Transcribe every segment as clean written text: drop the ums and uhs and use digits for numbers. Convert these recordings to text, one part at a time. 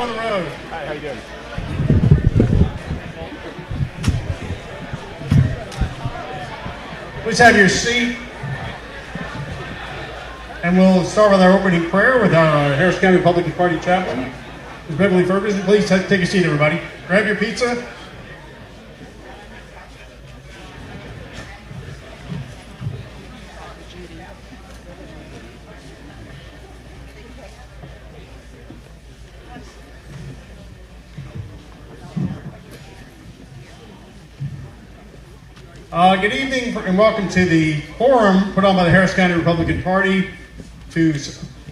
On the road. Hi, how you doing? Please have your seat. And we'll start with our opening prayer with our Harris County Republican Party chaplain, Ms. Beverly Ferguson. Please take a seat, everybody. Grab your pizza. Good evening and welcome to the forum put on by the Harris County Republican Party to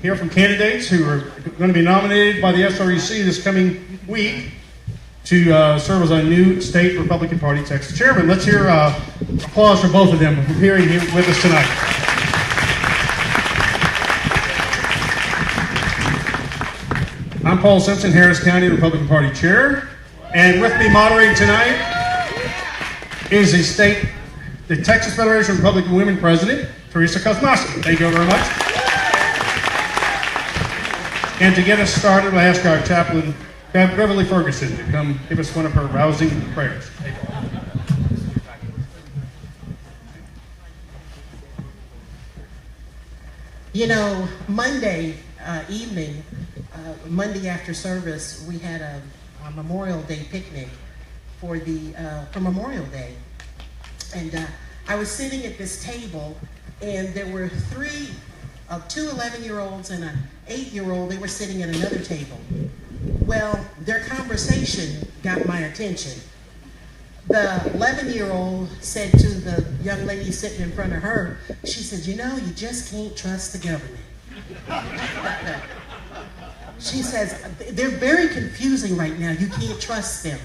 hear from candidates who are going to be nominated by the SREC this coming week to serve as our new state Republican Party Texas chairman. Let's hear applause for both of them for appearing here with us tonight. I'm Paul Simpson, Harris County Republican Party chair, and with me moderating tonight is the Texas Federation of Republican Women President, Theresa Kosmoski. Thank you very much. And to get us started, I ask our chaplain, Beverly Ferguson, to come give us one of her rousing prayers. You know, Monday evening, Monday after service, we had a Memorial Day picnic for Memorial Day. And I was sitting at this table, and there were two 11-year-olds and an 8-year-old. They were sitting at another table. Well, their conversation got my attention. The 11-year-old said to the young lady sitting in front of her, she said, "You know, you just can't trust the government." She says, "They're very confusing right now. You can't trust them."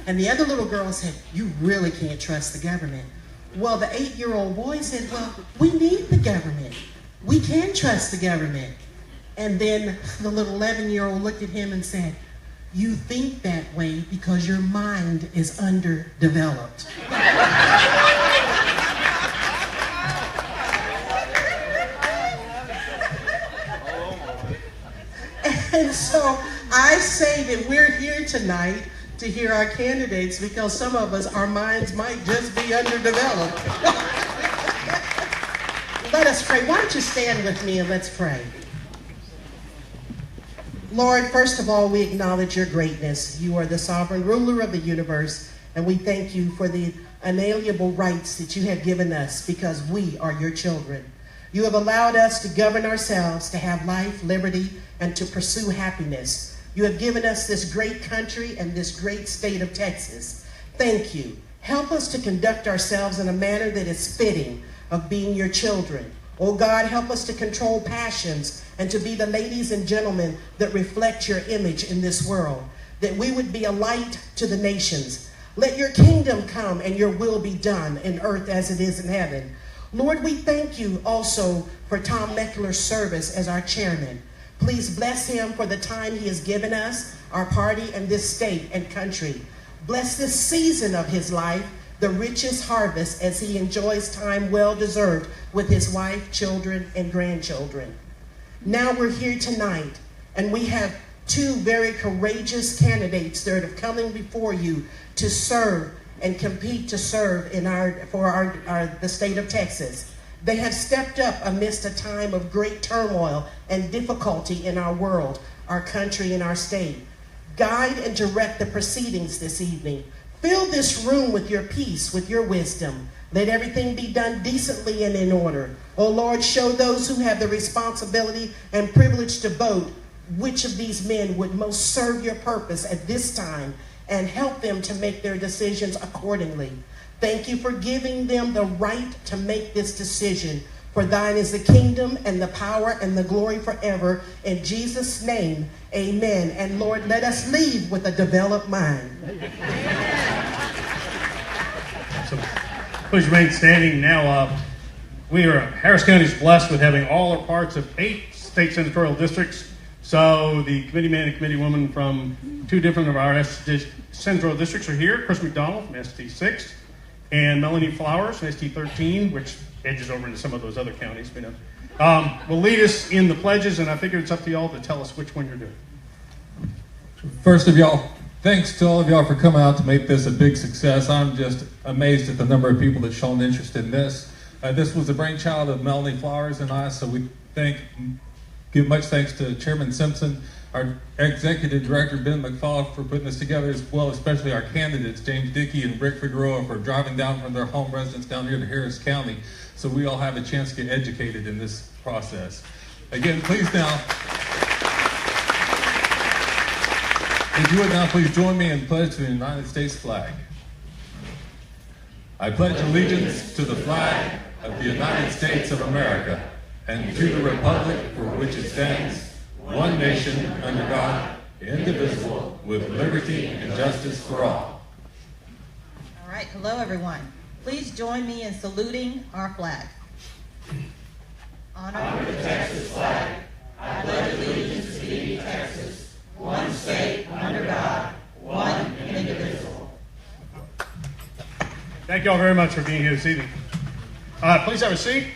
And the other little girl said, "You really can't trust the government." Well, the 8-year-old boy said, "Well, we need the government. We can trust the government." And then the little 11-year-old looked at him and said, "You think that way because your mind is underdeveloped." And so I say that we're here tonight to hear our candidates because some of us, our minds might just be underdeveloped. Let us pray. Why don't you stand with me and let's pray. Lord, first of all, we acknowledge your greatness. You are the sovereign ruler of the universe, and we thank you for the inalienable rights that you have given us because we are your children. You have allowed us to govern ourselves, to have life, liberty, and to pursue happiness. You have given us this great country and this great state of Texas. Thank you. Help us to conduct ourselves in a manner that is fitting of being your children. Oh God, help us to control passions and to be the ladies and gentlemen that reflect your image in this world, that we would be a light to the nations. Let your kingdom come and your will be done in earth as it is in heaven. Lord, we thank you also for Tom Meckler's service as our chairman. Please bless him for the time he has given us, our party, and this state and country. Bless this season of his life, the richest harvest, as he enjoys time well-deserved with his wife, children, and grandchildren. Now we're here tonight, and we have two very courageous candidates that are coming before you to serve and compete to serve in the state of Texas. They have stepped up amidst a time of great turmoil and difficulty in our world, our country, and our state. Guide and direct the proceedings this evening. Fill this room with your peace, with your wisdom. Let everything be done decently and in order. Oh Lord, show those who have the responsibility and privilege to vote which of these men would most serve your purpose at this time and help them to make their decisions accordingly. Thank you for giving them the right to make this decision. For thine is the kingdom and the power and the glory forever. In Jesus' name, amen. And Lord, let us leave with a developed mind. So, please remain standing now. Harris County is blessed with having all our parts of 8 state senatorial districts. So the committeeman and committeewoman from 2 different of our senatorial districts are here. Chris McDonald from ST6 and Melanie Flowers from ST13, which edges over into some of those other counties. Will lead us in the pledges, and I figure it's up to y'all to tell us which one you're doing. First of y'all, thanks to all of y'all for coming out to make this a big success. I'm just amazed at the number of people that shown interest in this. This was the brainchild of Melanie Flowers and I, so we give much thanks to Chairman Simpson, our Executive Director Ben McFall for putting this together, as well especially our candidates, James Dickey and Rick Figueroa, for driving down from their home residence down here to Harris County, so we all have a chance to get educated in this process. Again, please now, if you would now please join me in pledge to the United States flag. I pledge allegiance to the flag of the United States of America and to the republic for which it stands, one nation under God, indivisible, with liberty and justice for all. All right, hello everyone. Please join me in saluting our flag. Honor the Texas flag. I pledge allegiance to thee, Texas, one state under God, one and indivisible. Thank you all very much for being here this evening. Please have a seat.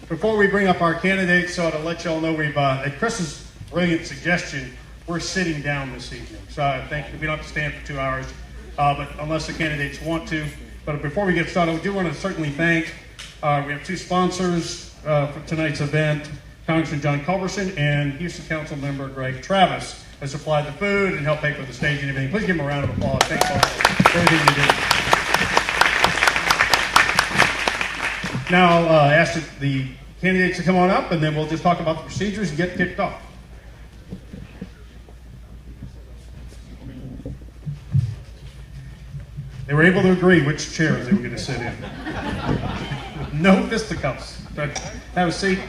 Before we bring up our candidates, so to let you all know, we've at Chris's brilliant suggestion, we're sitting down this evening. So I think we don't have to stand for 2 hours, but unless the candidates want to. But before we get started, we do want to certainly thank, we have two sponsors for tonight's event, Congressman John Culberson and Houston Council Member Greg Travis, has supplied the food and helped pay for the stage and everything. Please give them a round of applause. Thanks all for everything you did. Now I'll ask the candidates to come on up, and then we'll just talk about the procedures and get kicked off. They were able to agree which chairs they were going to sit in. No fisticuffs. Have a seat.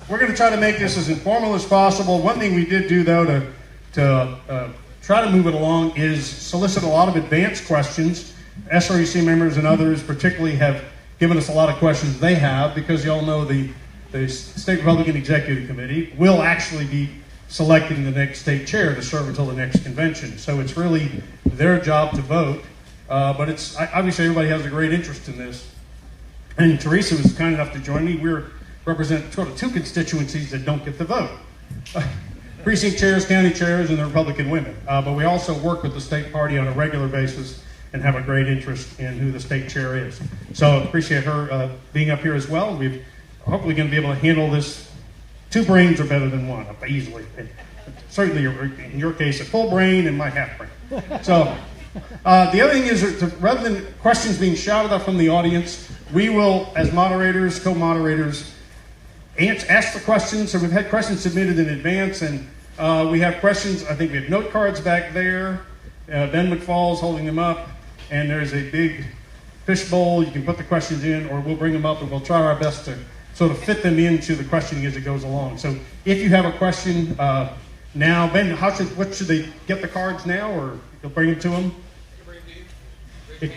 We're going to try to make this as informal as possible. One thing we did do, though, to try to move it along is solicit a lot of advanced questions. SREC members and others particularly have given us a lot of questions they have, because you all know the State Republican Executive Committee will actually be selecting the next state chair to serve until the next convention. So it's really their job to vote, but it's obviously everybody has a great interest in this. And Theresa was kind enough to join me. We represent sort of two constituencies that don't get the vote. Precinct chairs, county chairs, and the Republican women. But we also work with the state party on a regular basis and have a great interest in who the state chair is. So appreciate her being up here as well. We're hopefully going to be able to handle this. Two brains are better than one, easily. And certainly, in your case, a full brain and my half brain. So the other thing is, rather than questions being shouted out from the audience, we will, as moderators, co-moderators, ask the questions. So we've had questions submitted in advance, and we have questions. I think we have note cards back there. Ben McFall's holding them up, and there's a big fishbowl. You can put the questions in, or we'll bring them up, and we'll try our best to sort of fit them into the questioning as it goes along. So if you have a question now, Ben, what should they get the cards now, or you'll bring them to them? If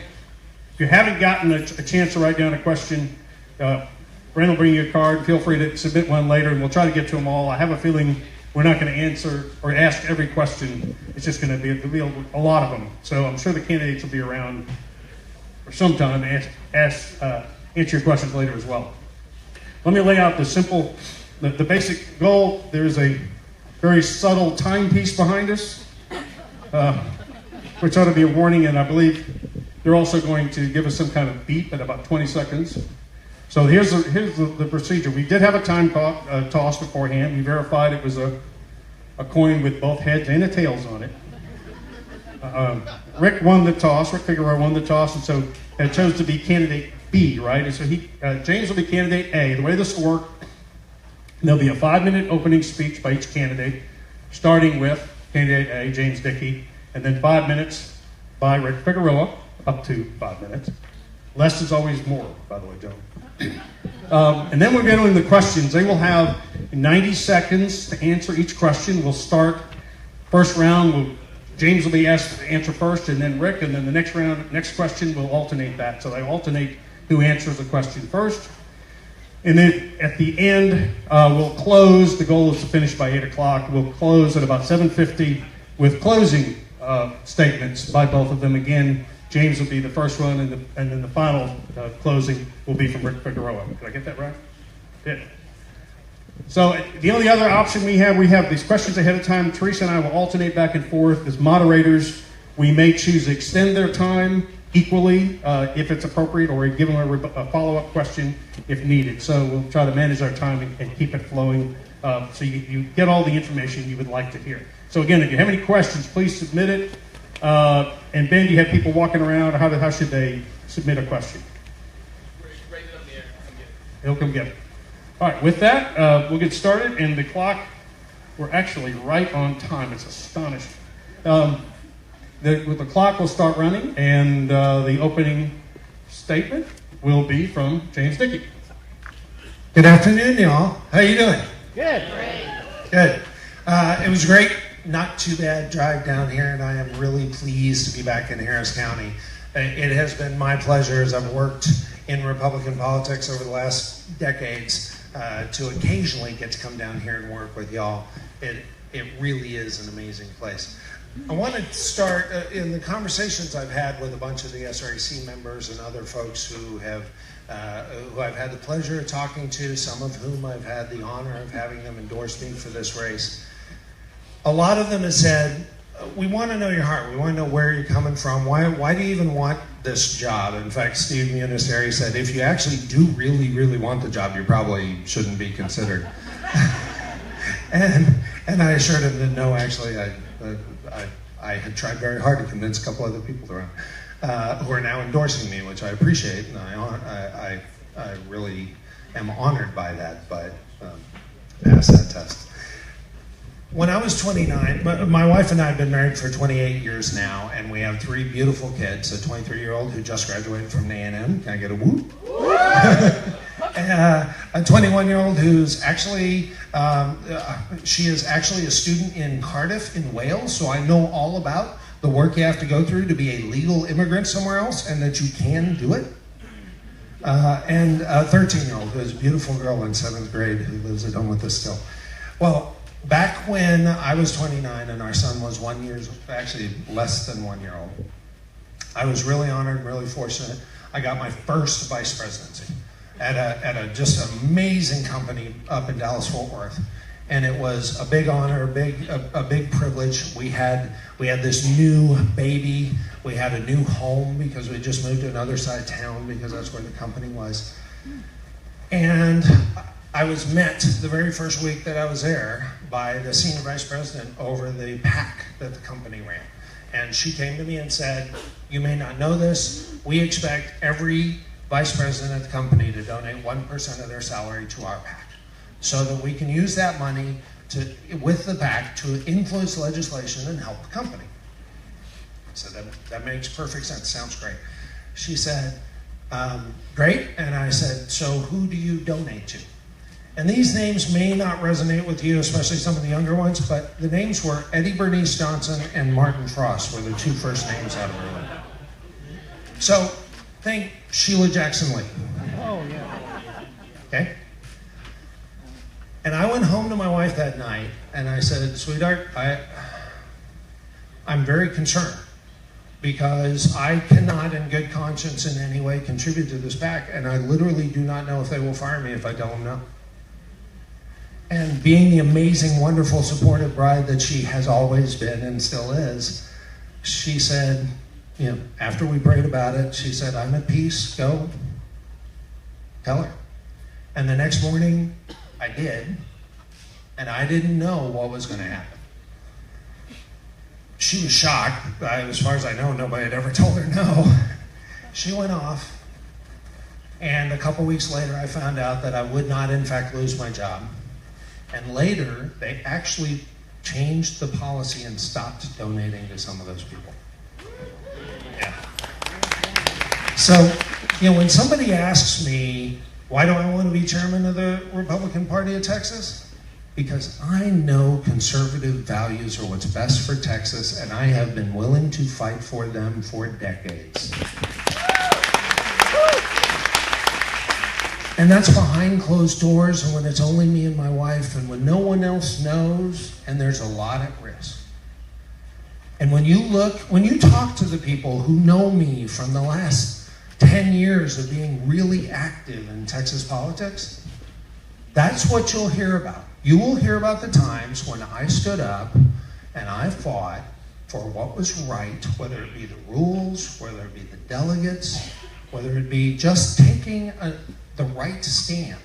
you haven't gotten a chance to write down a question, Brent will bring you a card. Feel free to submit one later, and we'll try to get to them all. I have a feeling we're not going to answer or ask every question. It's just going to be a lot of them. So I'm sure the candidates will be around for some time to answer your questions later as well. Let me lay out the basic goal. There's a very subtle timepiece behind us, which ought to be a warning, and I believe they're also going to give us some kind of beep at about 20 seconds. So here's the procedure. We did have a time toss beforehand. We verified it was a coin with both heads and tails on it. Rick won the toss. Rick Figueroa won the toss, and so it chose to be candidate B, right? And so James will be candidate A. The way this will work, there'll be a 5-minute opening speech by each candidate, starting with candidate A, James Dickey, and then 5 minutes by Rick Figueroa, up to 5 minutes. Less is always more, by the way, Joe. And then we're getting the questions. They will have 90 seconds to answer each question. We'll start first round. James will be asked to answer first, and then Rick, and then the next question, we'll alternate that. So they alternate who answers the question first. And then at the end, we'll close. The goal is to finish by 8 o'clock. We'll close at about 7:50 with closing statements by both of them. Again, James will be the first one, and then the final closing will be from Rick Figueroa. Did I get that right? Yeah. So the only other option we have these questions ahead of time. Theresa and I will alternate back and forth as moderators. We may choose to extend their time equally if it's appropriate, or give them a follow-up question if needed. So we'll try to manage our time and keep it flowing so you get all the information you would like to hear. So again, if you have any questions, please submit it. And Ben, do you have people walking around? How should they submit a question? Raise it up in the air. Come get it. He'll come get it. All right, with that, we'll get started. And the clock, we're actually right on time. It's astonishing. With the clock, will start running, and the opening statement will be from James Dickey. Good afternoon, y'all. How you doing? Good. Good. It was great. Not too bad drive down here, and I am really pleased to be back in Harris County. It has been my pleasure, as I've worked in Republican politics over the last decades, to occasionally get to come down here and work with y'all. It really is an amazing place. I want to start in the conversations I've had with a bunch of the SRAC members and other folks who I've had the pleasure of talking to, some of whom I've had the honor of having them endorse me for this race. A lot of them have said, we want to know your heart. We want to know where you're coming from. Why do you even want this job? In fact, Steve Municeri said, if you actually do really, really want the job, you probably shouldn't be considered. and I assured him that no, actually, I had tried very hard to convince a couple other people around who are now endorsing me, which I appreciate, and I really am honored by that, but pass that test. When I was 29, my wife and I have been married for 28 years now, and we have 3 beautiful kids, a 23-year-old who just graduated from A&M. Can I get a whoop? A 21-year-old who's actually, she is actually a student in Cardiff in Wales, so I know all about the work you have to go through to be a legal immigrant somewhere else, and that you can do it. And a 13-year-old who's a beautiful girl in 7th grade who lives at home with us still. Well, back when I was 29 and our son was 1 year, actually less than 1 year old, I was really honored, really fortunate. I got my first vice presidency at a just amazing company up in Dallas-Fort Worth. And it was a big honor, a big privilege. We had this new baby. We had a new home because we just moved to another side of town because that's where the company was. And I was met the very first week that I was there by the senior vice president over the PAC that the company ran. And she came to me and said, you may not know this, we expect every vice president at the company to donate 1% of their salary to our PAC so that we can use that money with the PAC to influence legislation and help the company. So that makes perfect sense, sounds great. She said, great, and I said, so who do you donate to? And these names may not resonate with you, especially some of the younger ones, but the names were Eddie Bernice Johnson and Martin Frost were the 2 first names out of her life. So think Sheila Jackson Lee. Oh, yeah. Okay? And I went home to my wife that night and I said, sweetheart, I'm very concerned because I cannot in good conscience in any way contribute to this PAC, and I literally do not know if they will fire me if I tell them no. And being the amazing, wonderful, supportive bride that she has always been and still is, she said, after we prayed about it, she said, I'm at peace, go tell her. And the next morning, I did, and I didn't know what was going to happen. She was shocked. As far as I know, nobody had ever told her no. She went off, and a couple weeks later, I found out that I would not, in fact, lose my job. And later, they actually changed the policy and stopped donating to some of those people. Yeah. So, when somebody asks me, why do I want to be chairman of the Republican Party of Texas? Because I know conservative values are what's best for Texas, and I have been willing to fight for them for decades. And that's behind closed doors, and when it's only me and my wife, and when no one else knows, and there's a lot at risk. And when you talk to the people who know me from the last 10 years of being really active in Texas politics, That's what you'll hear about. You will hear about the times when I stood up and I fought for what was right, whether it be the rules, whether it be the delegates, whether it be just taking the right to stand,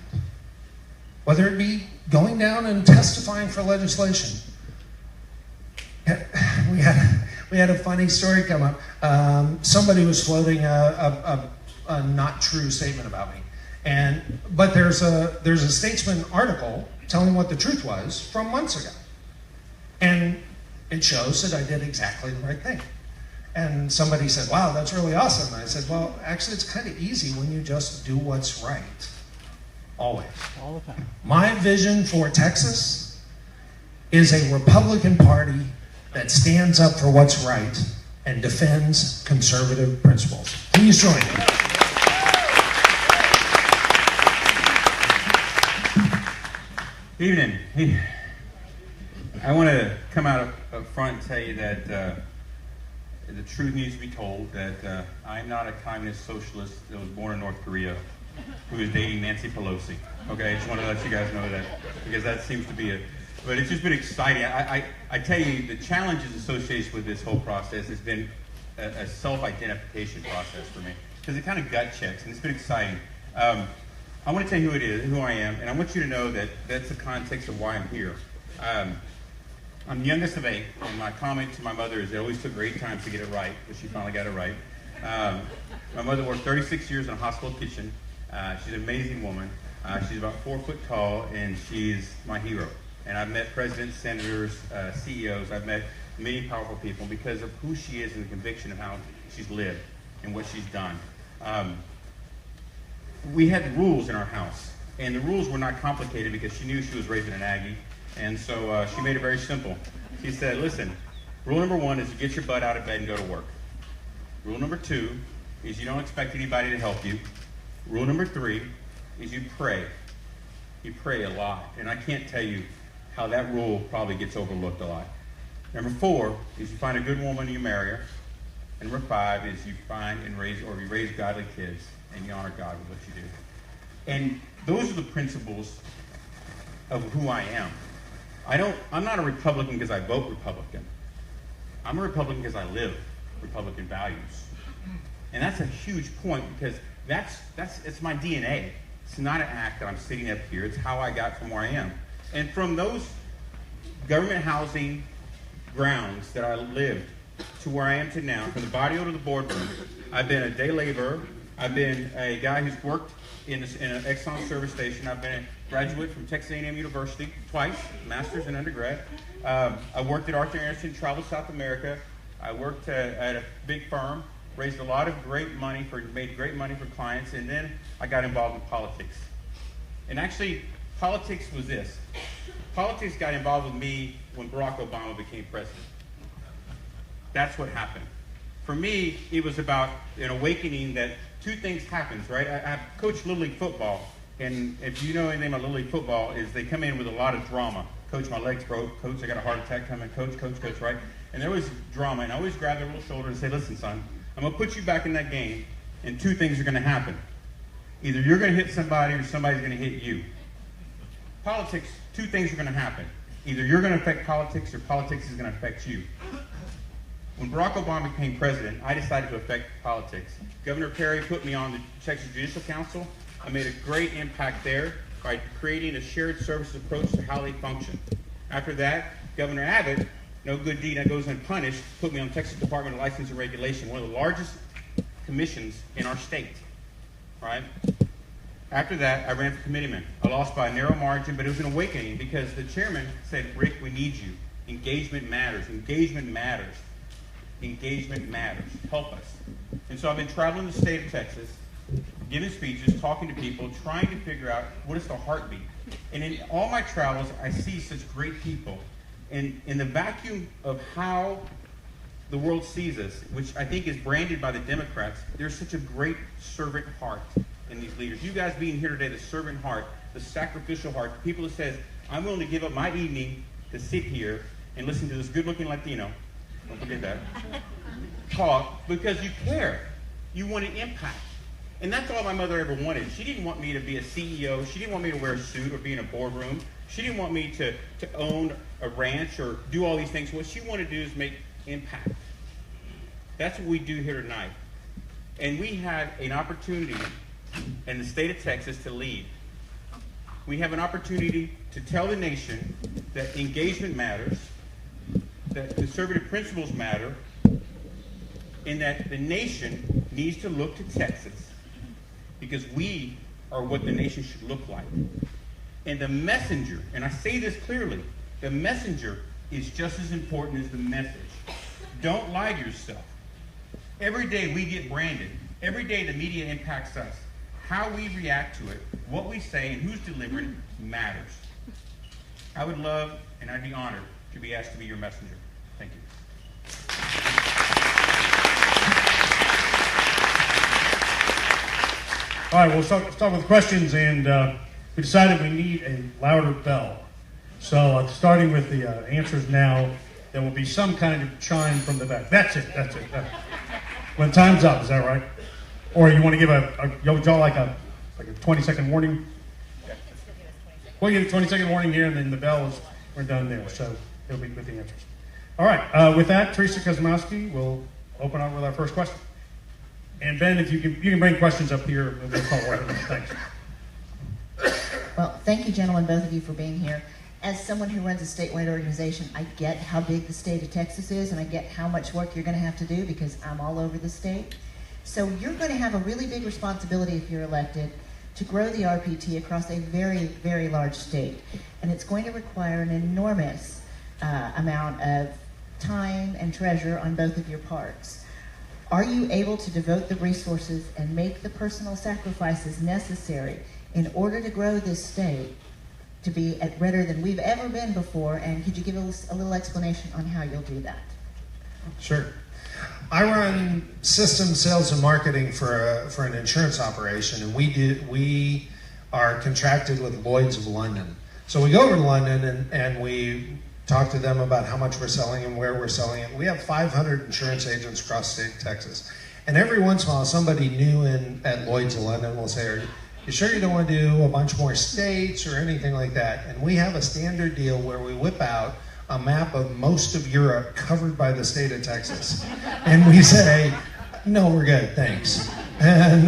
whether it be going down and testifying for legislation. We had a funny story come up. Somebody was floating a not true statement about me, but there's a Statesman article telling what the truth was from months ago, and it shows that I did exactly the right thing. And somebody said, "Wow, that's really awesome." And I said, "Well, actually, it's kind of easy when you just do what's right, always." All the time. My vision for Texas is a Republican Party that stands up for what's right and defends conservative principles. Please join me. Good evening. Hey, I want to come out up front and tell you that the truth needs to be told, that I'm not a communist socialist that was born in North Korea who is dating Nancy Pelosi. Okay, I just want to let you guys know that, because that seems to be but it's just been exciting. I tell you, the challenges associated with this whole process has been a self-identification process for me, because it kind of gut checks, and it's been exciting. I want to tell you who it is, who I am, and I want you to know that that's the context of why I'm here. I'm the youngest of 8, and my comment to my mother is it always took great time to get it right, but she finally got it right. My mother worked 36 years in a hospital kitchen. She's an amazing woman. She's about 4 foot tall, and she's my hero. And I've met presidents, senators, CEOs. I've met many powerful people because of who she is and the conviction of how she's lived and what she's done. We had rules in our house, and the rules were not complicated because she knew she was raised in an Aggie, and so she made it very simple. She said, listen, rule number 1 is you get your butt out of bed and go to work. Rule number 2 is you don't expect anybody to help you. Rule number 3 is you pray. You pray a lot, and I can't tell you how that rule probably gets overlooked a lot. Number 4 is you find a good woman and you marry her. And number 5 is you find and you raise godly kids and you honor God with what you do. And those are the principles of who I am. I'm not a Republican because I vote Republican. I'm a Republican because I live Republican values. And that's a huge point, because it's my DNA. It's not an act that I'm sitting up here. It's how I got from where I am. And from those government housing grounds that I lived to where I am to now, from the barrio to the boardroom, I've been a day laborer. I've been a guy who's worked in an Exxon service station. I've been a graduate from Texas A&M University twice, master's and undergrad. I worked at Arthur Andersen, traveled South America. I worked at a big firm, raised a lot of made great money for clients, and then I got involved in politics. And actually, politics was this. Politics got involved with me when Barack Obama became president. That's what happened. For me, it was about an awakening that 2 things happens, right? I coached Little League football, and if you know anything about Little League football, is they come in with a lot of drama. Coach, my legs broke. Coach, I got a heart attack coming. Coach, right? And there was drama, and I always grab their little shoulder and say, listen, son, I'm going to put you back in that game, and 2 things are going to happen. Either you're going to hit somebody or somebody's going to hit you. Politics, 2 things are going to happen. Either you're going to affect politics or politics is going to affect you. When Barack Obama became president, I decided to affect politics. Governor Perry put me on the Texas Judicial Council. I made a great impact there by creating a shared services approach to how they function. After that, Governor Abbott, no good deed that goes unpunished, put me on the Texas Department of License and Regulation, one of the largest commissions in our state. Right? After that, I ran for committeeman. I lost by a narrow margin, but it was an awakening because the chairman said, Rick, we need you. Engagement matters. Engagement matters. Engagement matters. Help us. And so I've been traveling the state of Texas, giving speeches, talking to people, trying to figure out what is the heartbeat. And in all my travels, I see such great people. And in the vacuum of how the world sees us, which I think is branded by the Democrats, there's such a great servant heart in these leaders. You guys being here today, the servant heart, the sacrificial heart, the people that says, I'm willing to give up my evening to sit here and listen to this good-looking Latino, don't forget that, talk because you care. You want an impact. And that's all my mother ever wanted. She didn't want me to be a CEO. She didn't want me to wear a suit or be in a boardroom. She didn't want me to own a ranch or do all these things. What she wanted to do is make impact. That's what we do here tonight. And we had an opportunity in the state of Texas to lead. We have an opportunity to tell the nation that engagement matters, that conservative principles matter, and that the nation needs to look to Texas because we are what the nation should look like. And the messenger, and I say this clearly, the messenger is just as important as the message. Don't lie to yourself. Every day we get branded. Every day the media impacts us. How we react to it, what we say, and who's delivering matters. I would love, and I'd be honored, to be asked to be your messenger. Thank you. All right, we'll start with questions, and we decided we need a louder bell. So starting with the answers now, there will be some kind of chime from the back. That's it. When time's up, is that right? Or you want to give y'all like a 20-second warning? We'll give a 20-second warning here, and then the bell is, we're done there. So it'll be with the answers. All right, with that, Theresa Kosmoski will open up with our first question. And Ben, if you can bring questions up here, and we'll call order. Thanks. Well, thank you, gentlemen, both of you, for being here. As someone who runs a statewide organization, I get how big the state of Texas is, and I get how much work you're going to have to do because I'm all over the state. So you're going to have a really big responsibility if you're elected to grow the RPT across a very, very large state. And it's going to require an enormous amount of time and treasure on both of your parts. Are you able to devote the resources and make the personal sacrifices necessary in order to grow this state to be at redder than we've ever been before? And could you give us a little explanation on how you'll do that? Sure. I run system sales and marketing for an insurance operation, and we are contracted with Lloyd's of London. So we go over to London and we talk to them about how much we're selling and where we're selling it. We have 500 insurance agents across the state of Texas. And every once in a while, somebody new at Lloyd's of London will say, "Are you sure you don't want to do a bunch more states or anything like that?" And we have a standard deal where we whip out a map of most of Europe covered by the state of Texas. And we say, "No, we're good, thanks." And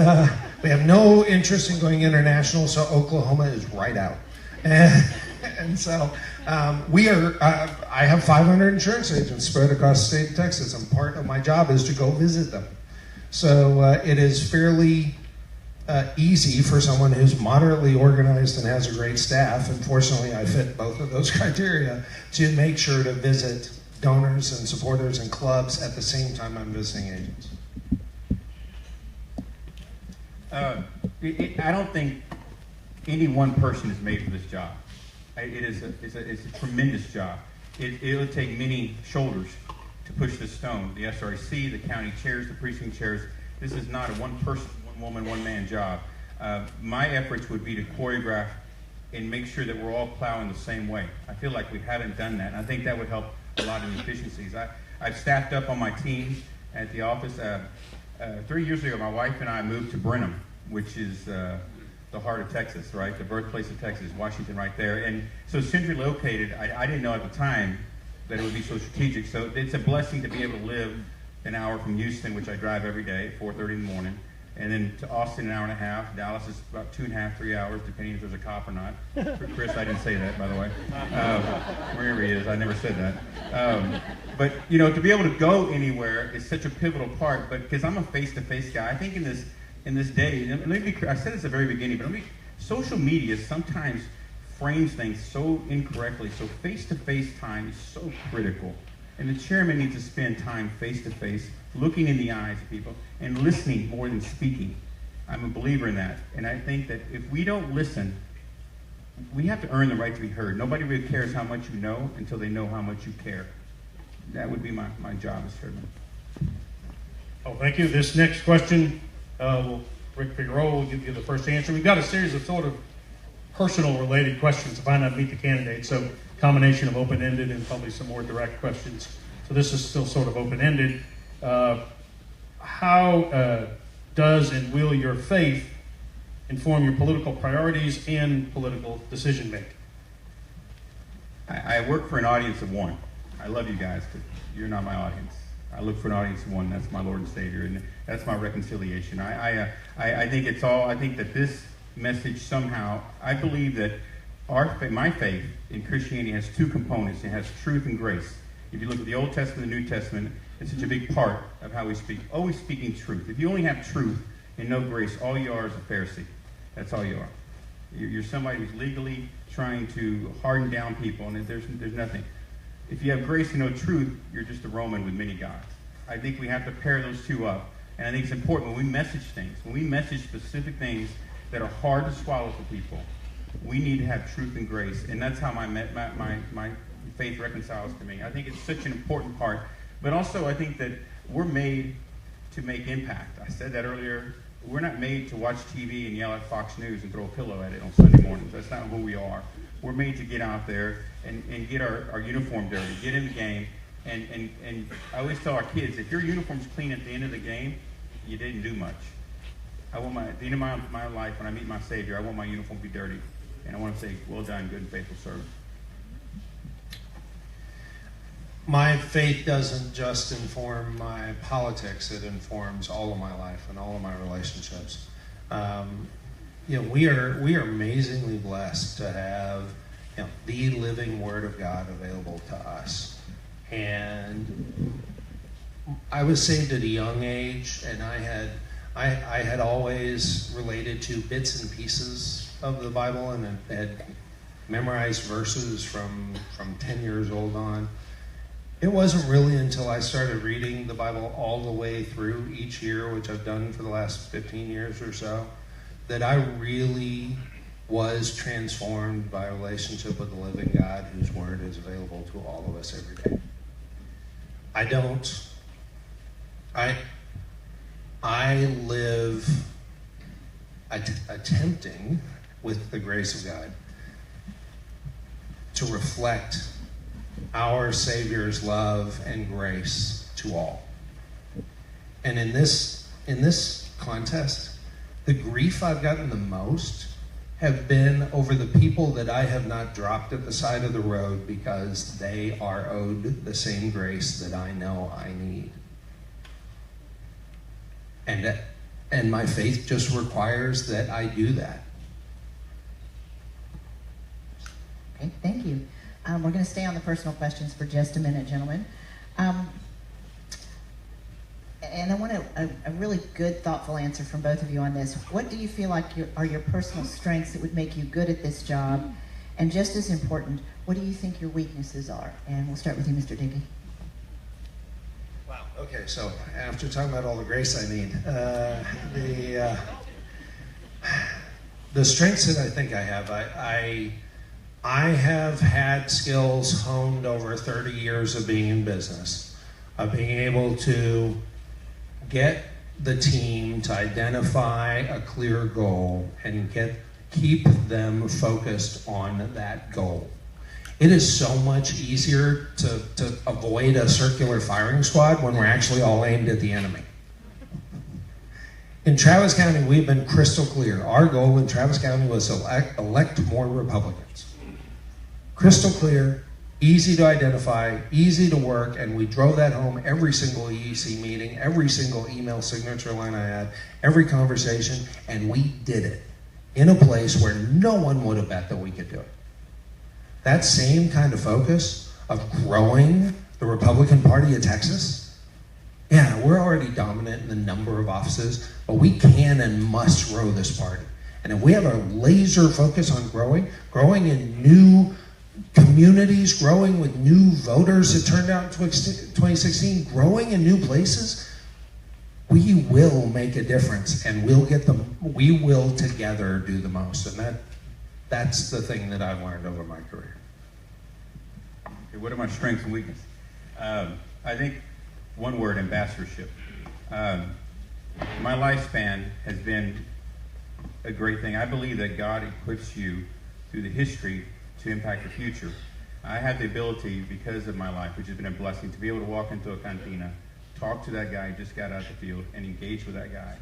we have no interest in going international, so Oklahoma is right out. And so I have 500 insurance agents spread across the state of Texas, and part of my job is to go visit them. So it is fairly easy for someone who's moderately organized and has a great staff, and fortunately I fit both of those criteria, to make sure to visit donors and supporters and clubs at the same time I'm visiting agents. I don't think any one person is made for this job. It's a tremendous job. It'll take many shoulders to push this stone. The SRC, the county chairs, the precinct chairs. This is not a one person, one woman, one man job. My efforts would be to choreograph and make sure that we're all plowing the same way. I feel like we haven't done that, and I think that would help a lot in efficiencies. I've staffed up on my team at the office. 3 years ago, my wife and I moved to Brenham, which is the heart of Texas, right? The birthplace of Texas, Washington, right there. And so centrally located, I didn't know at the time that it would be so strategic. So it's a blessing to be able to live an hour from Houston, which I drive every day at 4:30 in the morning, and then to Austin, an hour and a half. Dallas is about 2.5, 3 hours, depending if there's a cop or not. For Chris, I didn't say that, by the way. Wherever he is, I never said that. But you know, to be able to go anywhere is such a pivotal part. But because I'm a face-to-face guy, I think in this day, and let me be clear, I said this at the very beginning, but social media sometimes frames things so incorrectly. So face-to-face time is so critical. And the chairman needs to spend time face-to-face, looking in the eyes of people, and listening more than speaking. I'm a believer in that. And I think that if we don't listen, we have to earn the right to be heard. Nobody really cares how much you know until they know how much you care. That would be my job as chairman. Oh, thank you. This next question, Rick Figueroa will give you the first answer. We've got a series of sort of personal related questions to find out meet the candidate. So combination of open-ended and probably some more direct questions. So this is still sort of open-ended. How does and will your faith inform your political priorities and political decision making? I work for an audience of one. I love you guys, but you're not my audience. I look for an audience of one. That's my Lord and Savior, and that's my reconciliation. I think it's all. I think that this message somehow. I believe that my faith in Christianity has two components. It has truth and grace. If you look at the Old Testament and the New Testament, it's such a big part of how we speak. Always speaking truth. If you only have truth and no grace, all you are is a Pharisee. That's all you are. You're somebody who's legally trying to harden down people, and there's nothing. If you have grace and no truth, you're just a Roman with many gods. I think we have to pair those two up. And I think it's important when we message things, when we message specific things that are hard to swallow for people, we need to have truth and grace. And that's how my faith reconciles to me. I think it's such an important part. But also I think that we're made to make impact. I said that earlier. We're not made to watch TV and yell at Fox News and throw a pillow at it on Sunday mornings. That's not who we are. We're made to get out there and get our uniform dirty, get in the game. And I always tell our kids, if your uniform's clean at the end of the game, you didn't do much. At the end of my life, when I meet my Savior, I want my uniform to be dirty. And I want to say, well done, good and faithful servant. My faith doesn't just inform my politics, it informs all of my life and all of my relationships. We are amazingly blessed to have the living Word of God available to us. And I was saved at a young age, and I had always related to bits and pieces of the Bible, and had memorized verses from 10 years old on. It wasn't really until I started reading the Bible all the way through each year, which I've done for the last 15 years or so, that I really was transformed by a relationship with the living God whose Word is available to all of us every day. I live attempting, with the grace of God, to reflect our Savior's love and grace to all. And in this contest, the grief I've gotten the most have been over the people that I have not dropped at the side of the road because they are owed the same grace that I know I need. And my faith just requires that I do that. Okay, thank you. We're going to stay on the personal questions for just a minute, gentlemen. And I want a really good, thoughtful answer from both of you on this. What do you feel like are your personal strengths that would make you good at this job? And just as important, what do you think your weaknesses are? And we'll start with you, Mr. Dickey. Wow. Okay, so after talking about all the grace I need, the strengths that I think I have, I have had skills honed over 30 years of being in business, of being able to get the team to identify a clear goal and keep them focused on that goal. It is so much easier to avoid a circular firing squad when we're actually all aimed at the enemy. In Travis County, we've been crystal clear. Our goal in Travis County was to elect more Republicans. Crystal clear, easy to identify, easy to work, and we drove that home every single EEC meeting, every single email signature line I had, every conversation, and we did it in a place where no one would have bet that we could do it. That same kind of focus of growing the Republican Party of Texas, yeah, we're already dominant in the number of offices, but we can and must grow this party. And if we have a laser focus on growing in new communities, growing with new voters that turned out in 2016, growing in new places, we will make a difference, and we will together do the most. And that's the thing that I've learned over my career. Okay, what are my strengths and weaknesses? I think one word, ambassadorship. My lifespan has been a great thing. I believe that God equips you through the history to impact the future. I have the ability, because of my life, which has been a blessing, to be able to walk into a cantina, talk to that guy who just got out the field, and engage with that guy.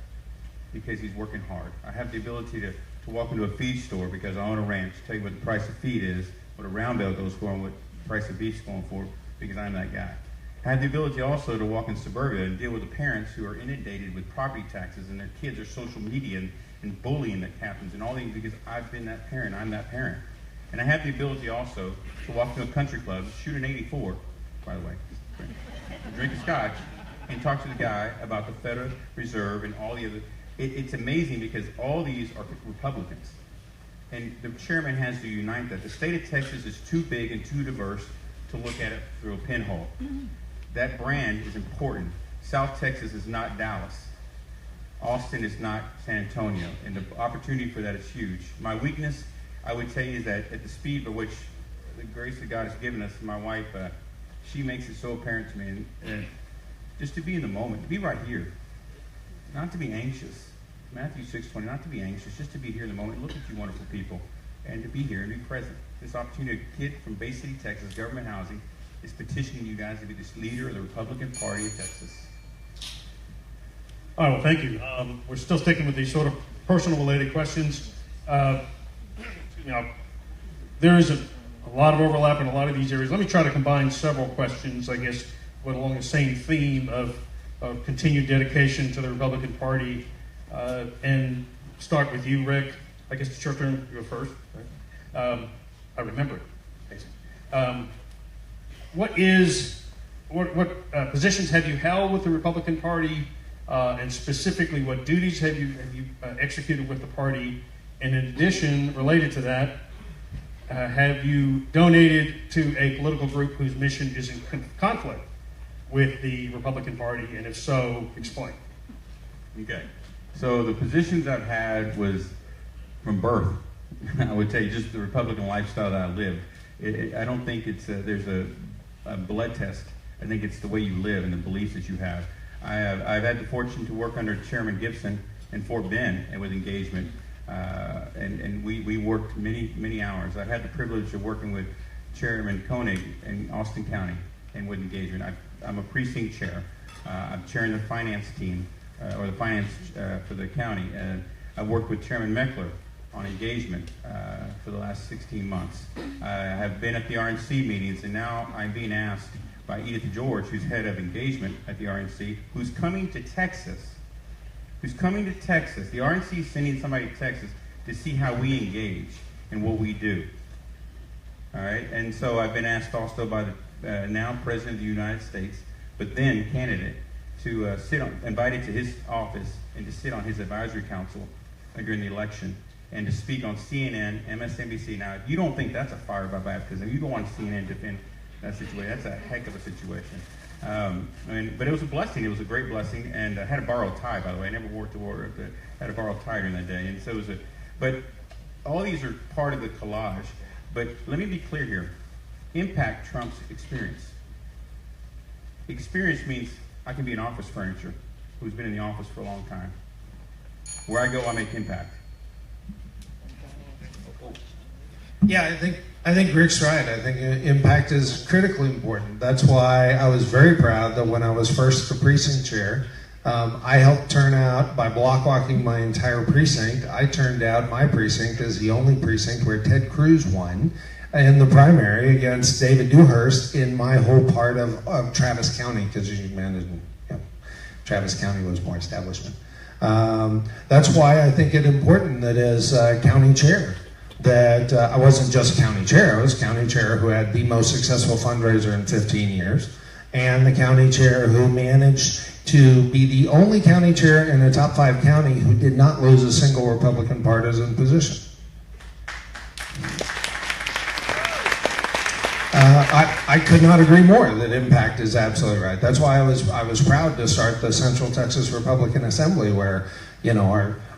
because he's working hard. I have the ability to walk into a feed store because I own a ranch, tell you what the price of feed is, what a round bale goes for, and what the price of beef's going for, because I'm that guy. I have the ability also to walk in suburbia and deal with the parents who are inundated with property taxes and their kids are social media and bullying that happens and all these, because I've been that parent, I'm that parent. And I have the ability also to walk to a country club, shoot an 84, by the way, drink a scotch, and talk to the guy about the Federal Reserve and all the other. It's amazing because all these are Republicans. And the chairman has to unite that. The state of Texas is too big and too diverse to look at it through a pinhole. That brand is important. South Texas is not Dallas. Austin is not San Antonio. And the opportunity for that is huge. My weakness, I would tell you, is that at the speed by which the grace that God has given us, my wife, she makes it so apparent to me. And just to be in the moment, to be right here. Not to be anxious. Matthew 6:20, not to be anxious, just to be here in the moment. Look at you wonderful people. And to be here and be present. This opportunity, a kid from Bay City, Texas, government housing, is petitioning you guys to be this leader of the Republican Party of Texas. All right, well, thank you. We're still sticking with these sort of personal related questions. There is a lot of overlap in a lot of these areas. Let me try to combine several questions, I guess, but along the same theme of continued dedication to the Republican Party. And start with you, Rick. I guess it's your turn to go first. Right? I remember it. What positions have you held with the Republican Party, and specifically what duties have you executed with the party? And in addition, related to that, have you donated to a political group whose mission is in conflict with the Republican Party? And if so, explain. Okay. So the positions I've had was from birth. I would tell you just the Republican lifestyle that I lived. I don't think there's a blood test. I think it's the way you live and the beliefs that you have. I've had the fortune to work under Chairman Gibson in Fort Bend and with engagement, and we worked many hours. I've had the privilege of working with Chairman Koenig in Austin County and with engagement. I'm a precinct chair. I'm chairing the finance team, or the finance for the county. And I worked with Chairman Meckler on engagement for the last 16 months. I have been at the RNC meetings, and now I'm being asked by Edith George, who's head of engagement at the RNC, who's coming to Texas. The RNC is sending somebody to Texas to see how we engage and what we do. All right, and so I've been asked also by the now President of the United States, but then candidate, to invited to his office and to sit on his advisory council during the election and to speak on CNN, MSNBC. Now, if you don't think that's a fire by baptism, you don't want CNN to defend that situation. That's a heck of a situation. But it was a blessing. It was a great blessing, and I had to borrow a tie, by the way. I never wore it to work. I had to borrow a tie during that day, and so it was But all these are part of the collage. But let me be clear here. Impact trumps experience. Experience means I can be an office furniture who's been in the office for a long time. Where I go, I make impact. Yeah, I think Rick's right. I think impact is critically important. That's why I was very proud that when I was first the precinct chair, I helped turn out, by block walking my entire precinct, I turned out my precinct as the only precinct where Ted Cruz won in the primary against David Dewhurst in my whole part of Travis County, because Travis County was more establishment. That's why I think it important that as county chair, that I wasn't just county chair, I was county chair who had the most successful fundraiser in 15 years, and the county chair who managed to be the only county chair in a top 5 county who did not lose a single Republican partisan position. I could not agree more that impact is absolutely right. That's why I was proud to start the Central Texas Republican Assembly, where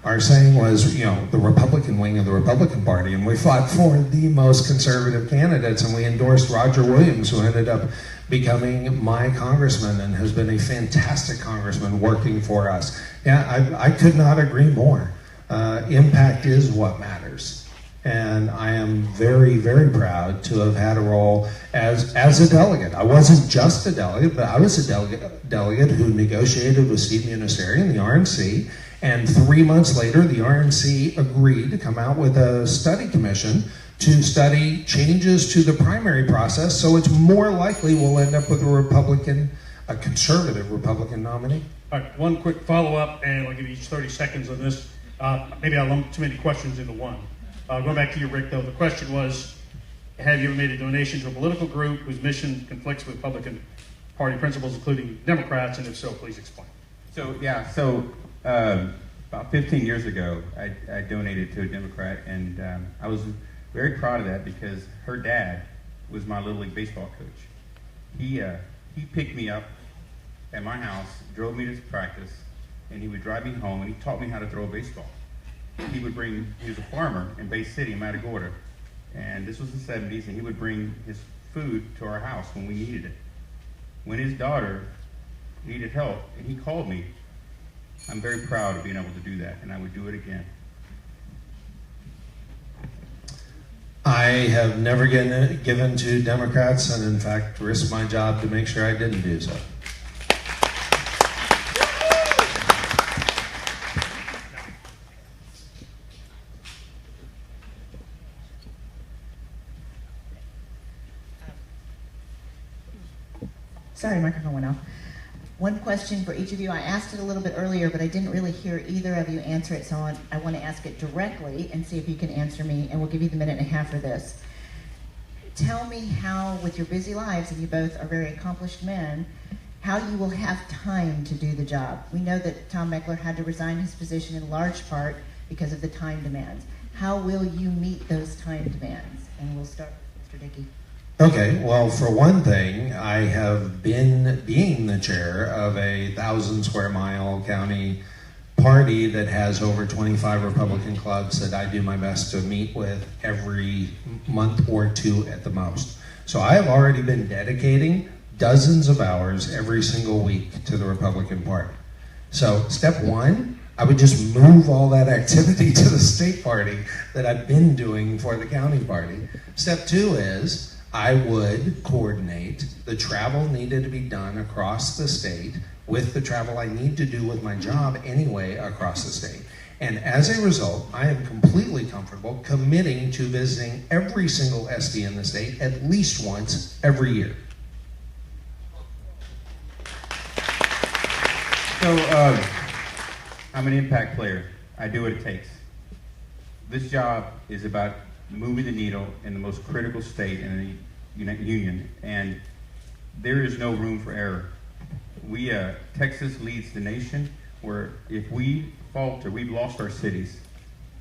our saying was, the Republican wing of the Republican Party, and we fought for the most conservative candidates, and we endorsed Roger Williams, who ended up becoming my congressman and has been a fantastic congressman working for us. Yeah, I could not agree more. Impact is what matters. And I am very, very proud to have had a role as a delegate. I wasn't just a delegate, but I was a delegate who negotiated with Steve Munisteri and the RNC. And 3 months later, the RNC agreed to come out with a study commission to study changes to the primary process, so it's more likely we'll end up with a conservative Republican nominee. All right, one quick follow-up, and I'll give you each 30 seconds on this. Maybe I lumped too many questions into one. Going back to you, Rick, though, the question was, have you ever made a donation to a political group whose mission conflicts with Republican Party principles, including Democrats, and if so, please explain. So, about 15 years ago, I donated to a Democrat, and I was very proud of that because her dad was my Little League baseball coach. He picked me up at my house, drove me to practice, and he would drive me home, and he taught me how to throw a baseball. He was a farmer in Bay City, Matagorda, and this was the 70s, and he would bring his food to our house when we needed it. When his daughter needed help, and he called me, I'm very proud of being able to do that, and I would do it again. I have never given to Democrats, and in fact, risked my job to make sure I didn't do so. Sorry, microphone went off. One question for each of you. I asked it a little bit earlier, but I didn't really hear either of you answer it, so I want to ask it directly and see if you can answer me, and we'll give you the minute and a half for this. Tell me how, with your busy lives, and you both are very accomplished men, how you will have time to do the job. We know that Tom Meckler had to resign his position in large part because of the time demands. How will you meet those time demands? And we'll start with Mr. Dickey. Okay, well, for one thing, I have been being the chair of a 1,000 square mile county party that has over 25 Republican clubs that I do my best to meet with every month or two at the most. So I have already been dedicating dozens of hours every single week to the Republican Party. So step one, I would just move all that activity to the state party that I've been doing for the county party. Step two is I would coordinate the travel needed to be done across the state with the travel I need to do with my job anyway across the state. And as a result, I am completely comfortable committing to visiting every single SD in the state at least once every year. So, I'm an impact player. I do what it takes. This job is about moving the needle in the most critical state in the Union, and there is no room for error. Texas leads the nation, where if we falter, we've lost our cities.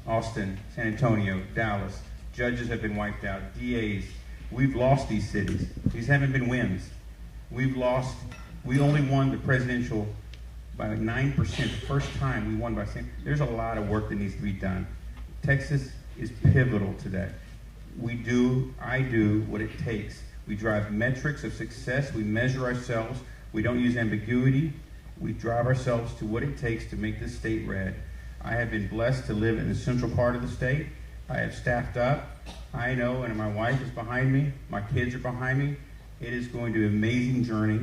Austin, San Antonio, Dallas, judges have been wiped out, DAs, we've lost these cities. These haven't been wins. We only won the presidential by 9%, the first time we won by saying, there's a lot of work that needs to be done. Texas is pivotal to that. I do what it takes. We drive metrics of success. We measure ourselves. We don't use ambiguity. We drive ourselves to what it takes to make this state red. I have been blessed to live in the central part of the state. I have staffed up. I know, and my wife is behind me. My kids are behind me. It is going to be an amazing journey.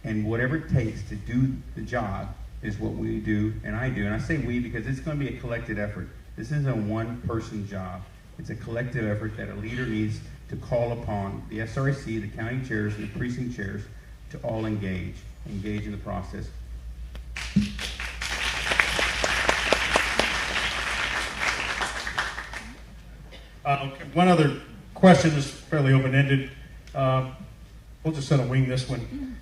And whatever it takes to do the job is what we do, and I do. And I say we because it's going to be a collective effort. This isn't a one-person job. It's a collective effort that a leader needs to call upon the SRC, the county chairs, and the precinct chairs to all engage in the process. One other question is fairly open-ended. We'll just sort of wing this one.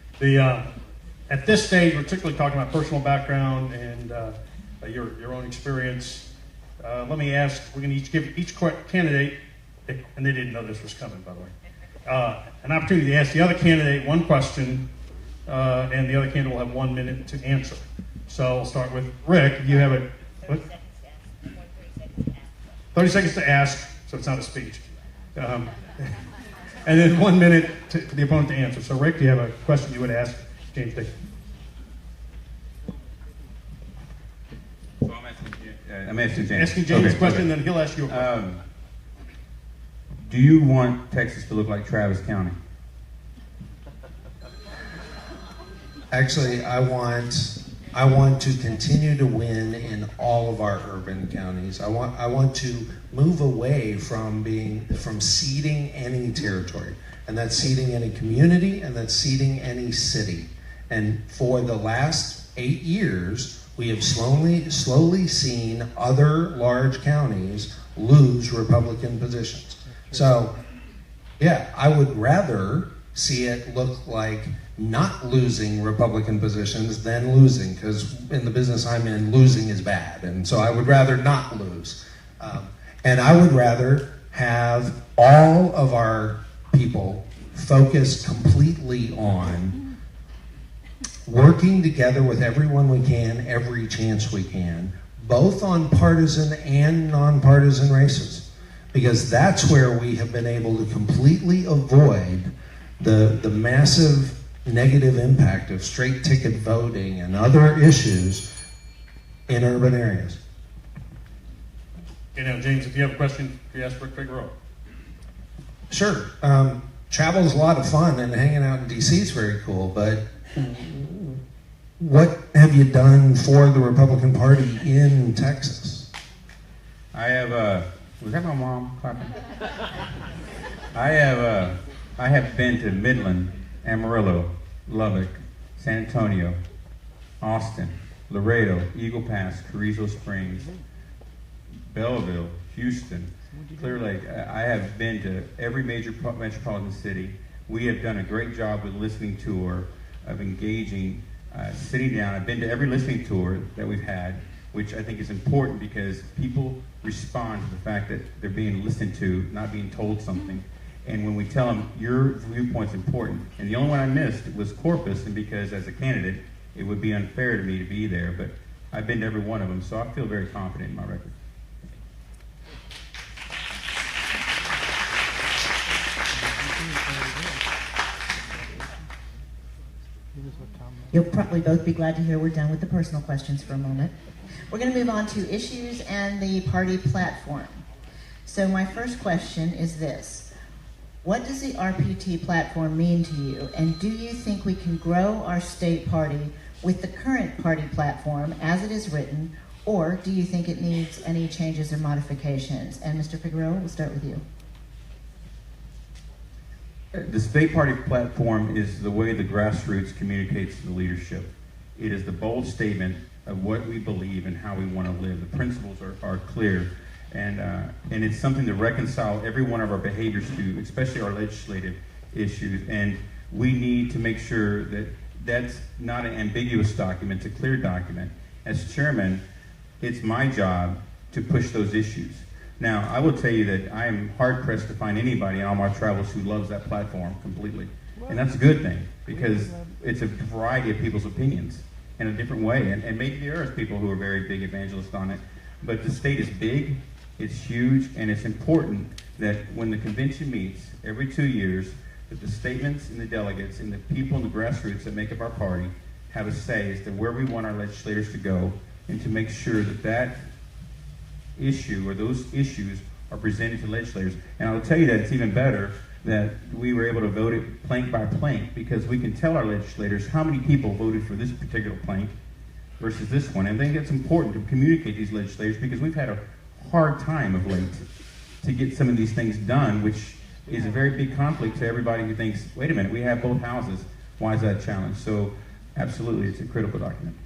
At this stage, we're particularly talking about personal background and your own experience. Let me ask, we're going to each give each candidate, and they didn't know this was coming, by the way, an opportunity to ask the other candidate one question, and the other candidate will have 1 minute to answer. So we'll start with Rick. You have 30 seconds to ask, so it's not a speech. And then 1 minute for the opponent to answer. So Rick, do you have a question you would ask James Dickey? I'm asking James. Asking James Okay, a question, okay. then he'll ask you a question. do you want Texas to look like Travis County? Actually, I want to continue to win in all of our urban counties. I want to move away from ceding any territory, and that's ceding any community, and that's ceding any city. And for the last 8 years, we have slowly seen other large counties lose Republican positions. So, yeah, I would rather see it look like not losing Republican positions than losing, because in the business I'm in, losing is bad, and so I would rather not lose. And I would rather have all of our people focused completely on working together with everyone we can, every chance we can, both on partisan and nonpartisan races, because that's where we have been able to completely avoid the massive negative impact of straight ticket voting and other issues in urban areas. Okay, now James, if you have a question, you ask Rick Figueroa. Sure. Travel is a lot of fun, and hanging out in DC is very cool, but what have you done for the Republican Party in Texas? I have, was that my mom clapping? I have been to Midland, Amarillo, Lubbock, San Antonio, Austin, Laredo, Eagle Pass, Carrizo Springs, Belleville, Houston, Clear Lake. I have been to every major metropolitan city. We have done a great job with listening tour, of engaging, sitting down. I've been to every listening tour that we've had, which I think is important because people respond to the fact that they're being listened to, not being told something. And when we tell them, your viewpoint's important, and the only one I missed was Corpus, and because as a candidate, it would be unfair to me to be there, but I've been to every one of them, so I feel very confident in my record. You'll probably both be glad to hear we're done with the personal questions for a moment. We're going to move on to issues and the party platform. So my first question is this. What does the RPT platform mean to you, and do you think we can grow our state party with the current party platform as it is written, or do you think it needs any changes or modifications? And Mr. Figueroa, we'll start with you. The state party platform is the way the grassroots communicates to the leadership. It is the bold statement of what we believe and how we want to live. The principles are clear. And it's something to reconcile every one of our behaviors to, especially our legislative issues. And we need to make sure that that's not an ambiguous document, it's a clear document. As chairman, it's my job to push those issues. Now, I will tell you that I am hard-pressed to find anybody in all my travels who loves that platform completely. And that's a good thing, because it's a variety of people's opinions in a different way. And maybe there are people who are very big evangelists on it, but the state is big. It's huge, and it's important that when the convention meets every 2 years, that the statements and the delegates and the people in the grassroots that make up our party have a say as to where we want our legislators to go, and to make sure that that issue or those issues are presented to legislators. And I'll tell you that it's even better that we were able to vote it plank by plank, because we can tell our legislators how many people voted for this particular plank versus this one. And I think it's important to communicate these legislators, because we've had a hard time of late to get some of these things done, which is a very big conflict to everybody who thinks, wait a minute, we have both houses. Why is that a challenge? So absolutely, it's a critical document.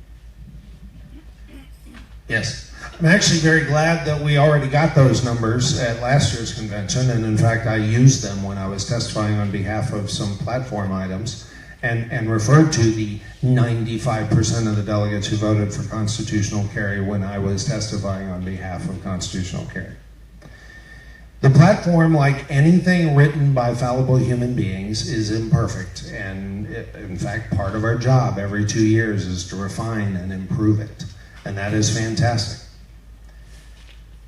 Yes. I'm actually very glad that we already got those numbers at last year's convention, and in fact I used them when I was testifying on behalf of some platform items, and referred to the 95% of the delegates who voted for constitutional carry when I was testifying on behalf of constitutional carry. The platform, like anything written by fallible human beings, is imperfect, and in fact part of our job every 2 years is to refine and improve it, and that is fantastic.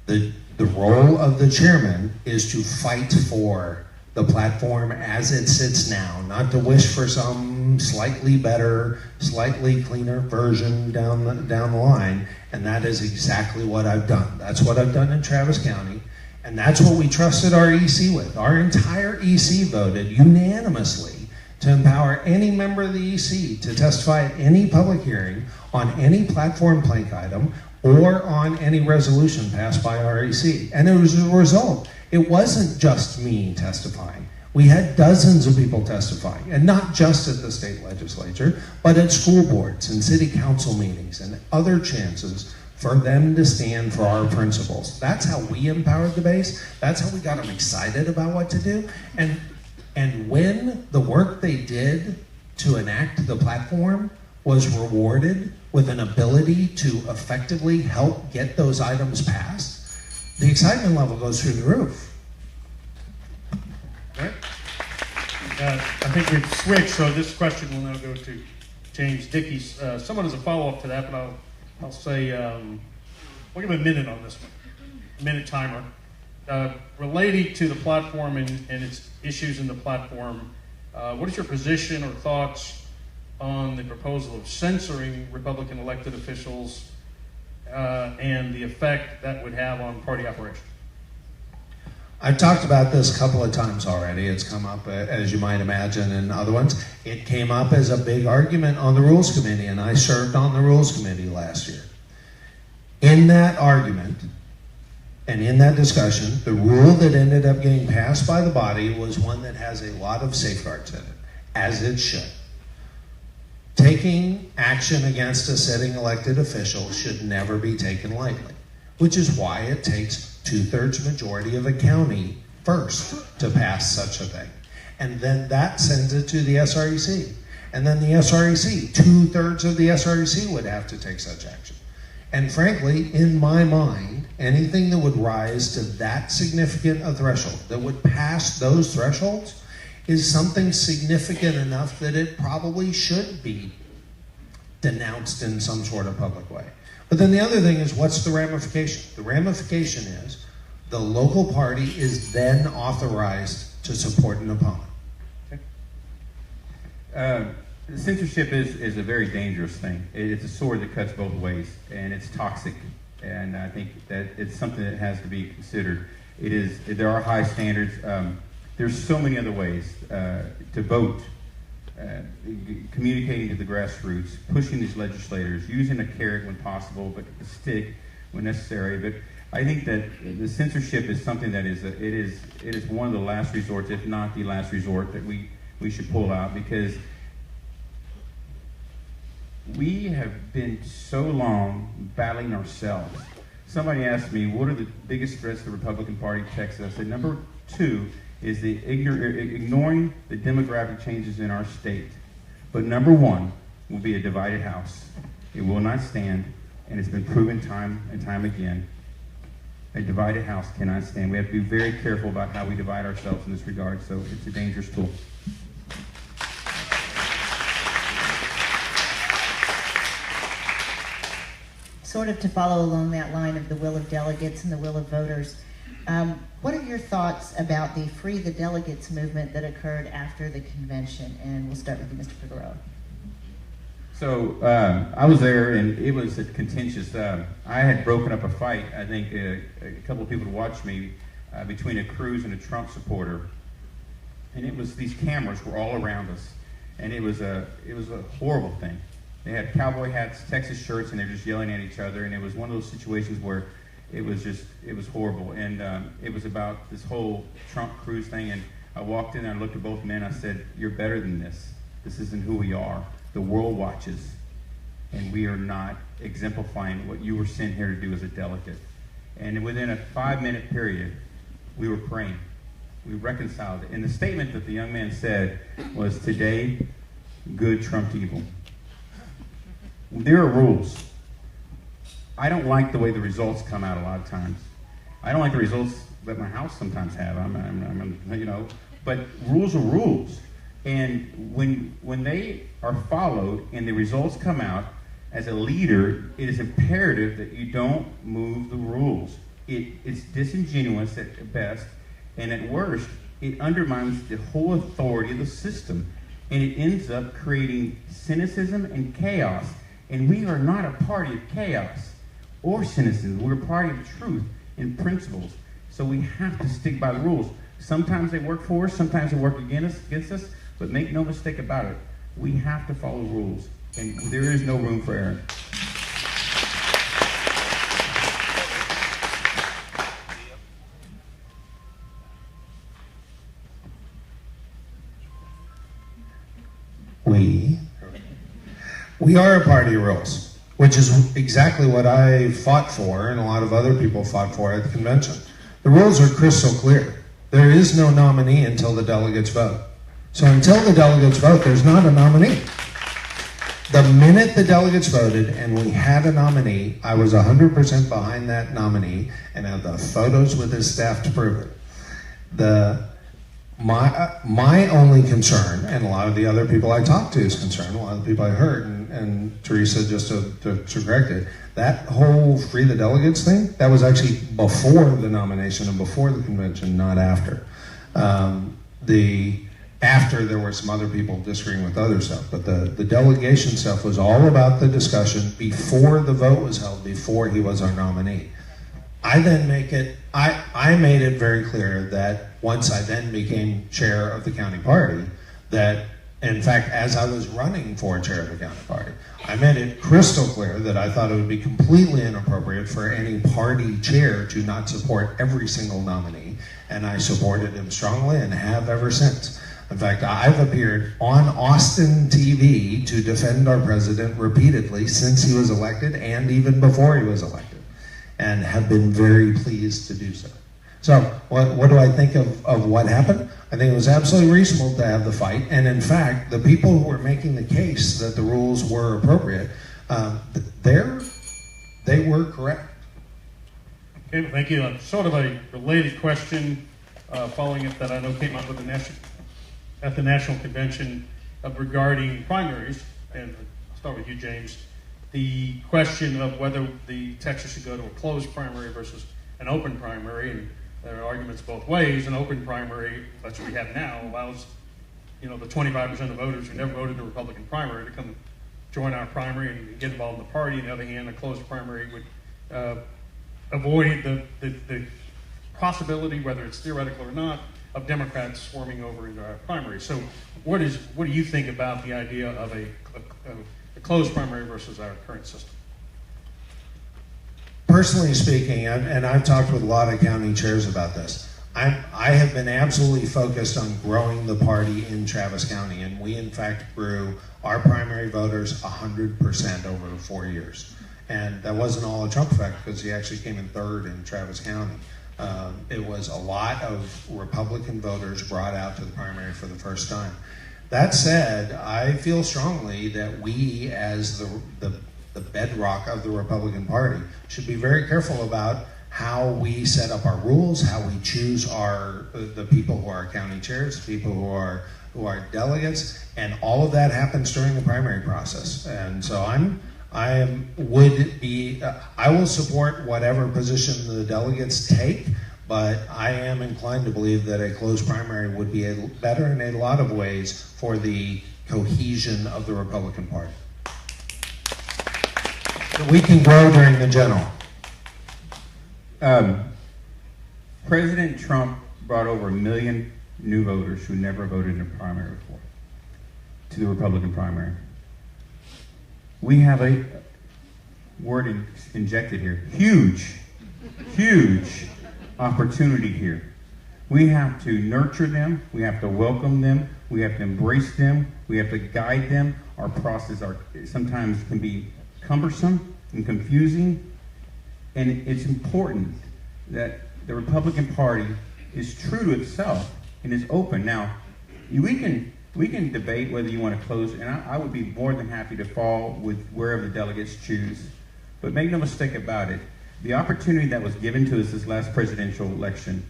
The role of the chairman is to fight for the platform as it sits now, not to wish for some slightly better, slightly cleaner version down the line, and that is exactly what I've done. That's what I've done in Travis County, And that's what we trusted our EC with. Our entire EC voted unanimously to empower any member of the EC to testify at any public hearing on any platform plank item or on any resolution passed by our EC. And it was a result. It wasn't just me testifying. We had dozens of people testifying, and not just at the state legislature, but at school boards and city council meetings and other chances for them to stand for our principles. That's how we empowered the base. That's how we got them excited about what to do. And when the work they did to enact the platform was rewarded with an ability to effectively help get those items passed, the excitement level goes through the roof. All right. I think we've switched, so this question will now go to James Dickey. Somewhat as a follow-up to that, but I'll say, we'll give a minute on this one, minute timer. Relating to the platform and its issues in the platform, what is your position or thoughts on the proposal of censoring Republican elected officials and the effect that would have on party operations? I've talked about this a couple of times already. It's come up, as you might imagine, in other ones. It came up as a big argument on the Rules Committee, and I served on the Rules Committee last year. In that argument, and in that discussion, the rule that ended up getting passed by the body was one that has a lot of safeguards in it, as it should. Taking action against a sitting elected official should never be taken lightly, which is why it takes 2/3 majority of a county first to pass such a thing. And then that sends it to the SREC. And then the SREC, 2/3 of the SREC would have to take such action. And frankly, in my mind, anything that would rise to that significant a threshold, that would pass those thresholds, is something significant enough that it probably should be denounced in some sort of public way. But then the other thing is, what's the ramification? The ramification is the local party is then authorized to support an opponent. Censorship is a very dangerous thing. It's a sword that cuts both ways, and it's toxic. And I think that it's something that has to be considered. There are high standards. There's so many other ways to vote. Communicating to the grassroots, pushing these legislators, using a carrot when possible, but a stick when necessary. But I think that the censorship is something that it is one of the last resorts, if not the last resort, that we should pull out, because we have been so long battling ourselves. Somebody asked me, what are the biggest threats to the Republican Party in Texas? I said, number 2 is the ignoring the demographic changes in our state. But number 1 will be a divided House. It will not stand, and it's been proven time and time again. A divided House cannot stand. We have to be very careful about how we divide ourselves in this regard, so it's a dangerous tool. Sort of to follow along that line of the will of delegates and the will of voters, what are your thoughts about the Free the Delegates movement that occurred after the convention? And we'll start with you, Mr. Figueroa. So I was there, and it was contentious. I had broken up a fight. I think a couple of people watched me between a Cruz and a Trump supporter, and it was, these cameras were all around us, and it was a horrible thing. They had cowboy hats, Texas shirts, and they're just yelling at each other, and it was one of those situations where it was horrible. And it was about this whole Trump Cruz thing, and I walked in and I looked at both men. I said, you're better than this. This isn't who we are. The world watches, and we are not exemplifying what you were sent here to do as a delegate. And within a 5-minute period, we were praying. We reconciled it. And the statement that the young man said was, today, good trumped evil. There are rules. I don't like the way the results come out a lot of times. I don't like the results that my house sometimes have. But rules are rules. And when they are followed and the results come out, as a leader, it is imperative that you don't move the rules. It's disingenuous at best, and at worst, it undermines the whole authority of the system. And it ends up creating cynicism and chaos. And we are not a party of chaos or cynicism. We're a party of truth and principles. So we have to stick by the rules. Sometimes they work for us, sometimes they work against us, but make no mistake about it, we have to follow rules, and there is no room for error. We are a party of rules, which is exactly what I fought for and a lot of other people fought for at the convention. The rules are crystal clear. There is no nominee until the delegates vote. So until the delegates vote, there's not a nominee. The minute the delegates voted and we had a nominee, I was 100% behind that nominee and have the photos with his staff to prove it. My only concern, and a lot of the other people I talked to is concerned, a lot of the people I heard, and Theresa, just to correct it, that whole free the delegates thing, that was actually before the nomination and before the convention, not after. After there were some other people disagreeing with other stuff, but the delegation stuff was all about the discussion before the vote was held, before he was our nominee. I made it very clear that once I then became chair of the county party, that in fact, as I was running for chair of the county party, I made it crystal clear that I thought it would be completely inappropriate for any party chair to not support every single nominee, and I supported him strongly and have ever since. In fact, I've appeared on Austin TV to defend our president repeatedly since he was elected and even before he was elected, and have been very pleased to do so. So what do I think of what happened? I think it was absolutely reasonable to have the fight, and in fact, the people who were making the case that the rules were appropriate, they were correct. Okay, well, thank you. Sort of a related question following it that I know came up with at the National Convention regarding primaries, and I'll start with you, James. The question of whether the Texas should go to a closed primary versus an open primary, and there are arguments both ways. An open primary, that's what we have now, allows the 25% of voters who never voted in the Republican primary to come join our primary and get involved in the party. On the other hand, a closed primary would avoid the possibility, whether it's theoretical or not, of Democrats swarming over into our primary. So what do you think about the idea of a closed primary versus our current system? Personally speaking, and I've talked with a lot of county chairs about this, I have been absolutely focused on growing the party in Travis County, and we in fact grew our primary voters 100% over 4 years. And that wasn't all a Trump effect, because he actually came in third in Travis County. It was a lot of Republican voters brought out to the primary for the first time. That said, I feel strongly that we, as the bedrock of the Republican Party, should be very careful about how we set up our rules, how we choose the people who are county chairs, the people who are delegates, and all of that happens during the primary process. And so I will support whatever position the delegates take, but I am inclined to believe that a closed primary would be better in a lot of ways for the cohesion of the Republican Party. So we can grow during the general. President Trump brought over 1 million new voters who never voted in a primary before to the Republican primary. We have a word injected here. Huge opportunity here. We have to nurture them. We have to welcome them. We have to embrace them. We have to guide them. Our process sometimes can be cumbersome and confusing. And it's important that the Republican Party is true to itself and is open. Now, we can debate whether you want to close, and I would be more than happy to fall with wherever the delegates choose. But make no mistake about it, the opportunity that was given to us this last presidential election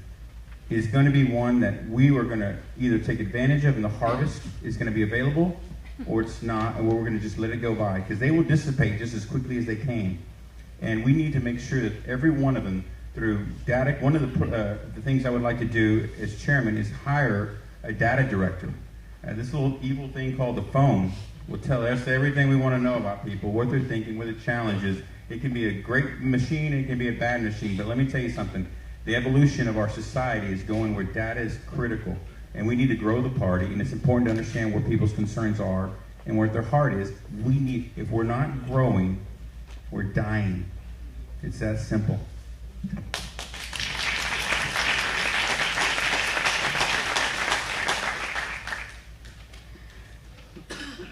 is going to be one that we were going to either take advantage of, and the harvest is going to be available, or it's not, and we're going to just let it go by, because they will dissipate just as quickly as they came. And we need to make sure that every one of them, through data, one of the things I would like to do as chairman is hire a data director. This little evil thing called the phone will tell us everything we want to know about people, what they're thinking, what the challenge is. It can be a great machine, it can be a bad machine, but let me tell you something. The evolution of our society is going where data is critical, and we need to grow the party, and it's important to understand where people's concerns are and where their heart is. If we're not growing, we're dying. It's that simple.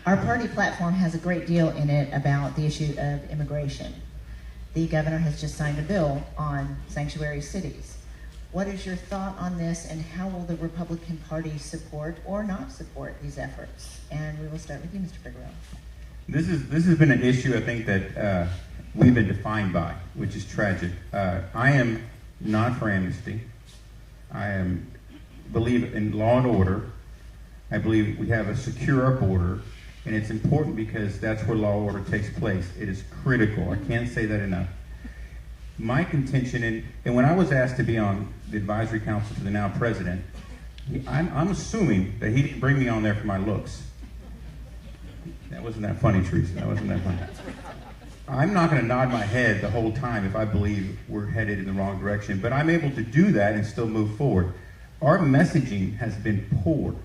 Our party platform has a great deal in it about the issue of immigration. The governor has just signed a bill on sanctuary cities. What is your thought on this, and how will the Republican Party support or not support these efforts? And we will start with you, Mr. Figueroa. This has been an issue, I think, that we've been defined by, which is tragic. I am not for amnesty. I believe in law and order. I believe we have a secure our border, and it's important because that's where law and order takes place. It is critical. I can't say that enough. My contention, and when I was asked to be on the advisory council to the now president, I'm assuming that he didn't bring me on there for my looks. That wasn't that funny, Theresa. That wasn't that funny. I'm not going to nod my head the whole time if I believe we're headed in the wrong direction, but I'm able to do that and still move forward. Our messaging has been poor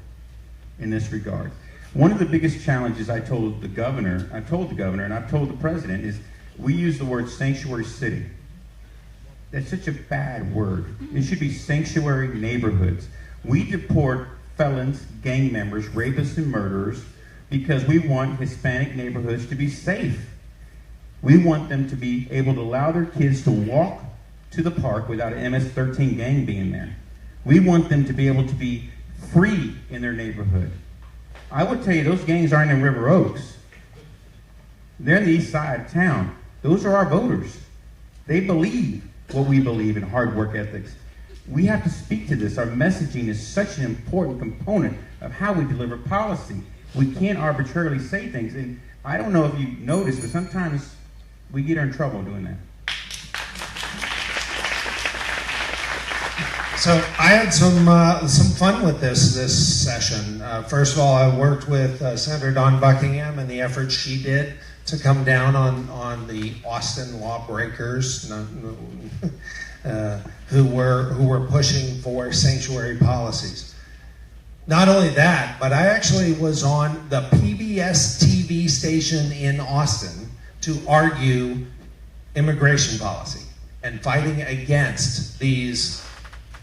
in this regard. One of the biggest challenges I told the governor, and I've told the president, is we use the word sanctuary city. That's such a bad word. It should be sanctuary neighborhoods. We deport felons, gang members, rapists, and murderers because we want Hispanic neighborhoods to be safe. We want them to be able to allow their kids to walk to the park without an MS-13 gang being there. We want them to be able to be free in their neighborhood. I would tell you, those gangs aren't in River Oaks. They're in the east side of town. Those are our voters. They believe what we believe in hard work ethics. We have to speak to this. Our messaging is such an important component of how we deliver policy. We can't arbitrarily say things. And I don't know if you noticed, but sometimes we get in trouble doing that. So I had some fun with this session. First of all, I worked with Senator Dawn Buckingham and the efforts she did to come down on the Austin lawbreakers who were pushing for sanctuary policies. Not only that, but I actually was on the PBS TV station in Austin to argue immigration policy and fighting against these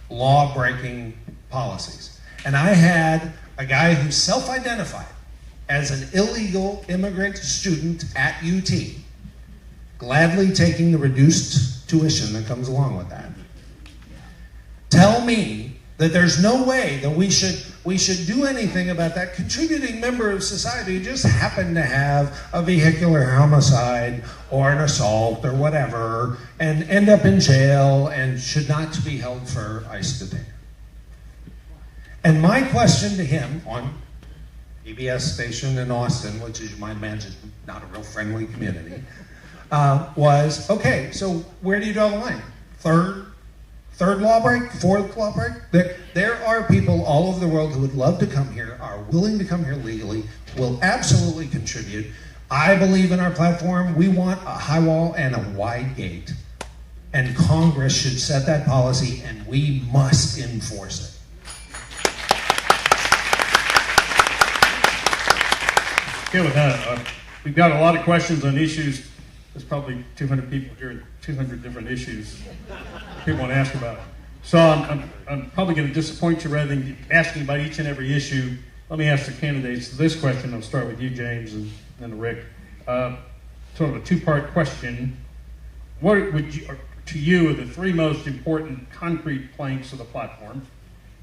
law-breaking policies. And I had a guy who self-identified as an illegal immigrant student at UT, gladly taking the reduced tuition that comes along with that, tell me that there's no way that we should do anything about that contributing member of society who just happened to have a vehicular homicide or an assault or whatever and end up in jail and should not be held for ICE detainer. And my question to him on PBS station in Austin, which as you might imagine, not a real friendly community, was, okay, so where do you draw the line? Third law break? Fourth law break? There are people all over the world who would love to come here, are willing to come here legally, will absolutely contribute. I believe in our platform. We want a high wall and a wide gate. And Congress should set that policy, and we must enforce it. Okay, with that, we've got a lot of questions on issues. There's probably 200 people here and 200 different issues people want to ask about. So I'm probably going to disappoint you rather than asking about each and every issue. Let me ask the candidates this question. I'll start with you, James, and then Rick. Sort of a two-part question. What would you, to you, are the three most important concrete planks of the platform,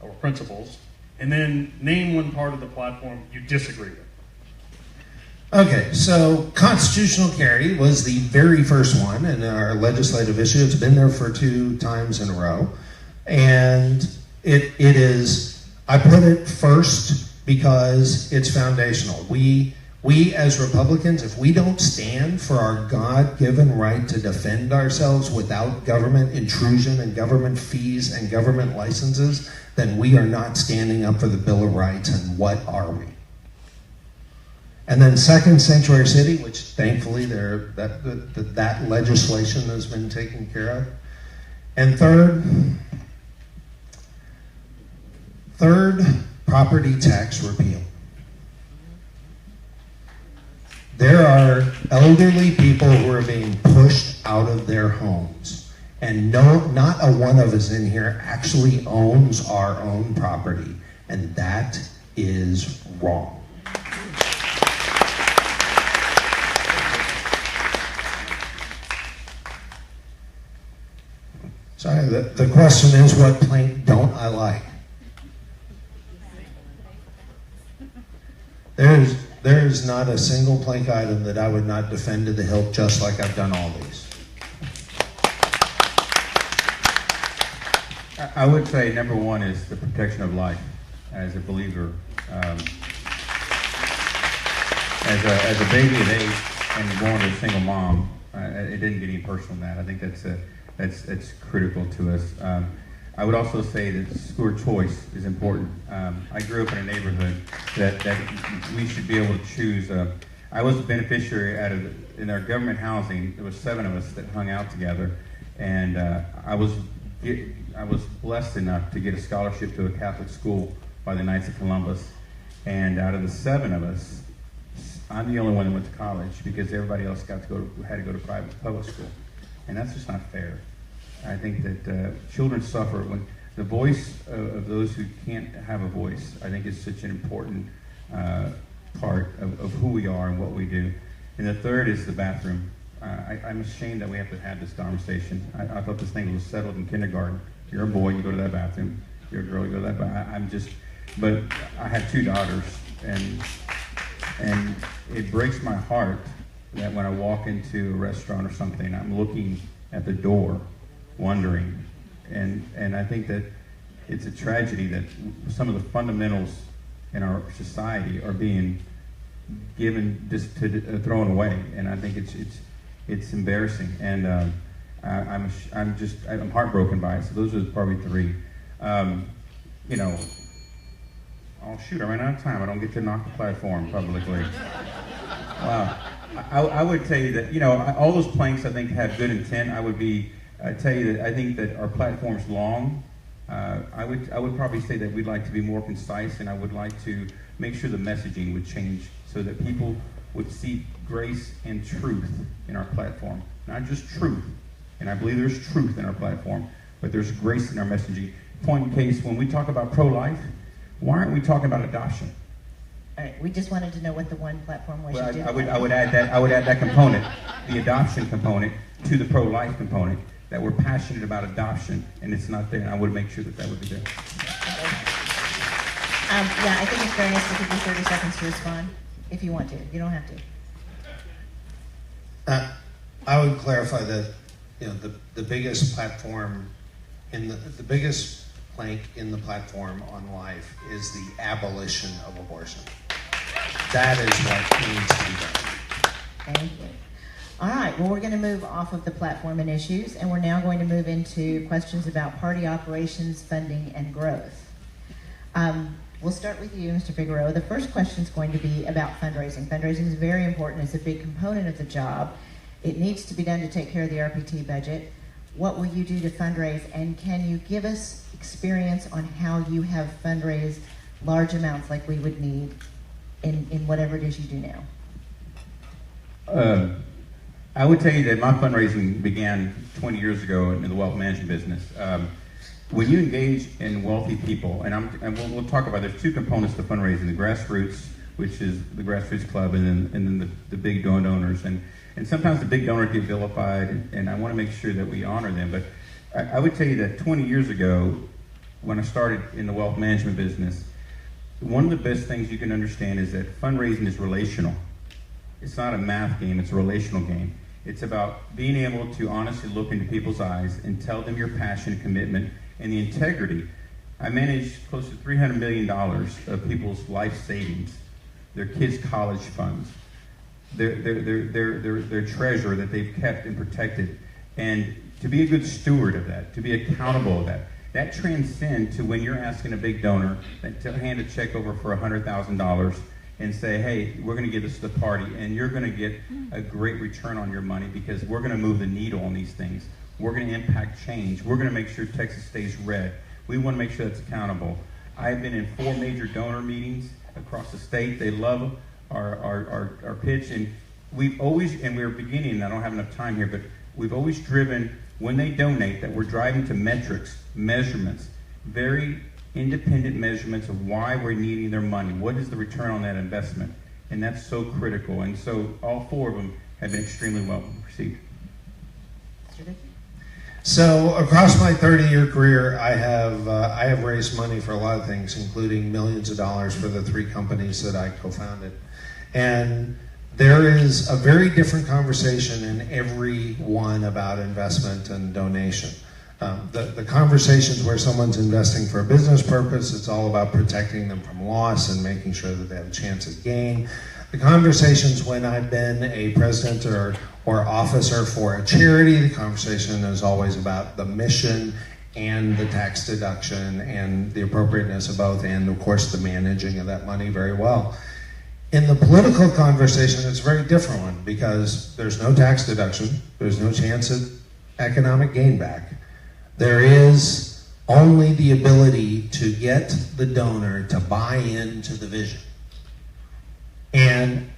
or principles? And then name one part of the platform you disagree with. Okay, so constitutional carry was the very first one in our legislative issue. It's been there for 2 times in a row. And it is, I put it first because it's foundational. We as Republicans, if we don't stand for our God-given right to defend ourselves without government intrusion and government fees and government licenses, then we are not standing up for the Bill of Rights, and what are we? And then second, sanctuary city, which thankfully that legislation has been taken care of. And third, Third, property tax repeal. There are elderly people who are being pushed out of their homes, and not a one of us in here actually owns our own property, and that is wrong. Sorry, the question is, what plank don't I like? There's not a single plank item that I would not defend to the hilt, just like I've done all these. I would say number one is the protection of life. As a believer, as a baby of 8 and born to a single mom, it didn't get any personal than that. I think that's critical to us. I would also say that school choice is important. I grew up in a neighborhood that we should be able to choose. I was a beneficiary in our government housing. There was 7 of us that hung out together, and I was blessed enough to get a scholarship to a Catholic school by the Knights of Columbus. And out of the 7 of us, I'm the only one that went to college because everybody else had to go to public school, and that's just not fair. I think that children suffer when the voice of those who can't have a voice, I think, is such an important part of who we are and what we do. And the third is the bathroom. I'm ashamed that we have to have this conversation. I thought this thing was settled in kindergarten. You're a boy, you go to that bathroom. You're a girl, you go to that bathroom. But I have 2 daughters, and it breaks my heart that when I walk into a restaurant or something, I'm looking at the door, wondering, and I think that it's a tragedy that some of the fundamentals in our society are being given just to thrown away, and I think it's embarrassing, and I'm heartbroken by it. So those are probably 3. Oh shoot, I ran out of time. I don't get to knock the platform publicly. Wow. I would tell you that, all those planks I think have good intent. I tell you that I think that our platform's long. I would probably say that we'd like to be more concise, and I would like to make sure the messaging would change so that people would see grace and truth in our platform. Not just truth, and I believe there's truth in our platform, but there's grace in our messaging. Point in case, when we talk about pro-life, why aren't we talking about adoption? All right, we just wanted to know what the one platform was. Well, I would add that component, the adoption component, to the pro-life component, that we're passionate about adoption, and it's not there, and I would make sure that would be there. I think it's fairness to give you 30 seconds to respond, if you want to. You don't have to. I would clarify that the biggest platform the biggest plank in the platform on life is the abolition of abortion. That is what needs to be done. Thank you. All right, well, we're going to move off of the platform and issues, and we're now going to move into questions about party operations, funding, and growth. We'll start with you, Mr. Figueroa. The first question is going to be about fundraising. Fundraising is very important. It's a big component of the job. It needs to be done to take care of the RPT budget. What will you do to fundraise, and can you give us experience on how you have fundraised large amounts like we would need in whatever it is you do now? I would tell you that my fundraising began 20 years ago in the wealth management business. When you engage in wealthy people, and we'll talk about, there's 2 components to fundraising: the grassroots, which is the grassroots club, and then the big donors. And sometimes the big donors get vilified, and I want to make sure that we honor them. But I would tell you that 20 years ago, when I started in the wealth management business, one of the best things you can understand is that fundraising is relational. It's not a math game, it's a relational game. It's about being able to honestly look into people's eyes and tell them your passion and commitment and the integrity. I managed close to $300 million of people's life savings, their kids' college funds, their treasure that they've kept and protected. And to be a good steward of that, to be accountable of that transcends to when you're asking a big donor to hand a check over for $100,000 and say, hey, we're going to give this to the party, and you're going to get a great return on your money because we're going to move the needle on these things. We're going to impact change. We're going to make sure Texas stays red. We want to make sure that's accountable. I've been in 4 major donor meetings across the state. They love our pitch, and we've always, and we're beginning, I don't have enough time here, but we've always driven, when they donate, that we're driving to metrics, measurements, very independent measurements of why we're needing their money. What is the return on that investment? And that's so critical. And so all 4 of them have been extremely well received. So across my 30-year career, I have raised money for a lot of things, including millions of dollars for the 3 companies that I co-founded. And there is a very different conversation in every one about investment and donation. The conversations where someone's investing for a business purpose, it's all about protecting them from loss and making sure that they have a chance at gain. The conversations when I've been a president or officer for a charity, the conversation is always about the mission and the tax deduction and the appropriateness of both, and of course the managing of that money very well. In the political conversation, it's a very different one because there's no tax deduction, there's no chance at economic gain back. There is only the ability to get the donor to buy into the vision. And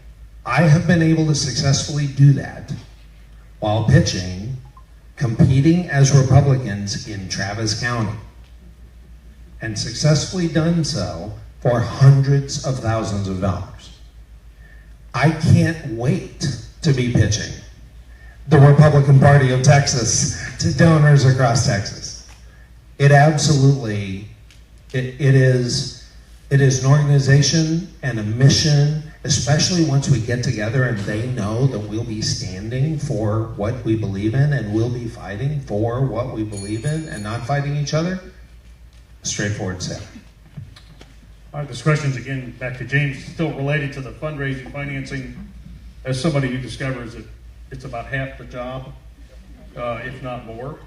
I have been able to successfully do that while pitching, competing as Republicans in Travis County, and successfully done so for hundreds of thousands of dollars. I can't wait to be pitching the Republican Party of Texas to donors across Texas. It absolutely, it is an organization and a mission, especially once we get together and they know that we'll be standing for what we believe in and we'll be fighting for what we believe in and not fighting each other. Straightforward sale. All right, this question's again back to James, still related to the fundraising financing. As somebody who discovers that it's about half the job, if not more.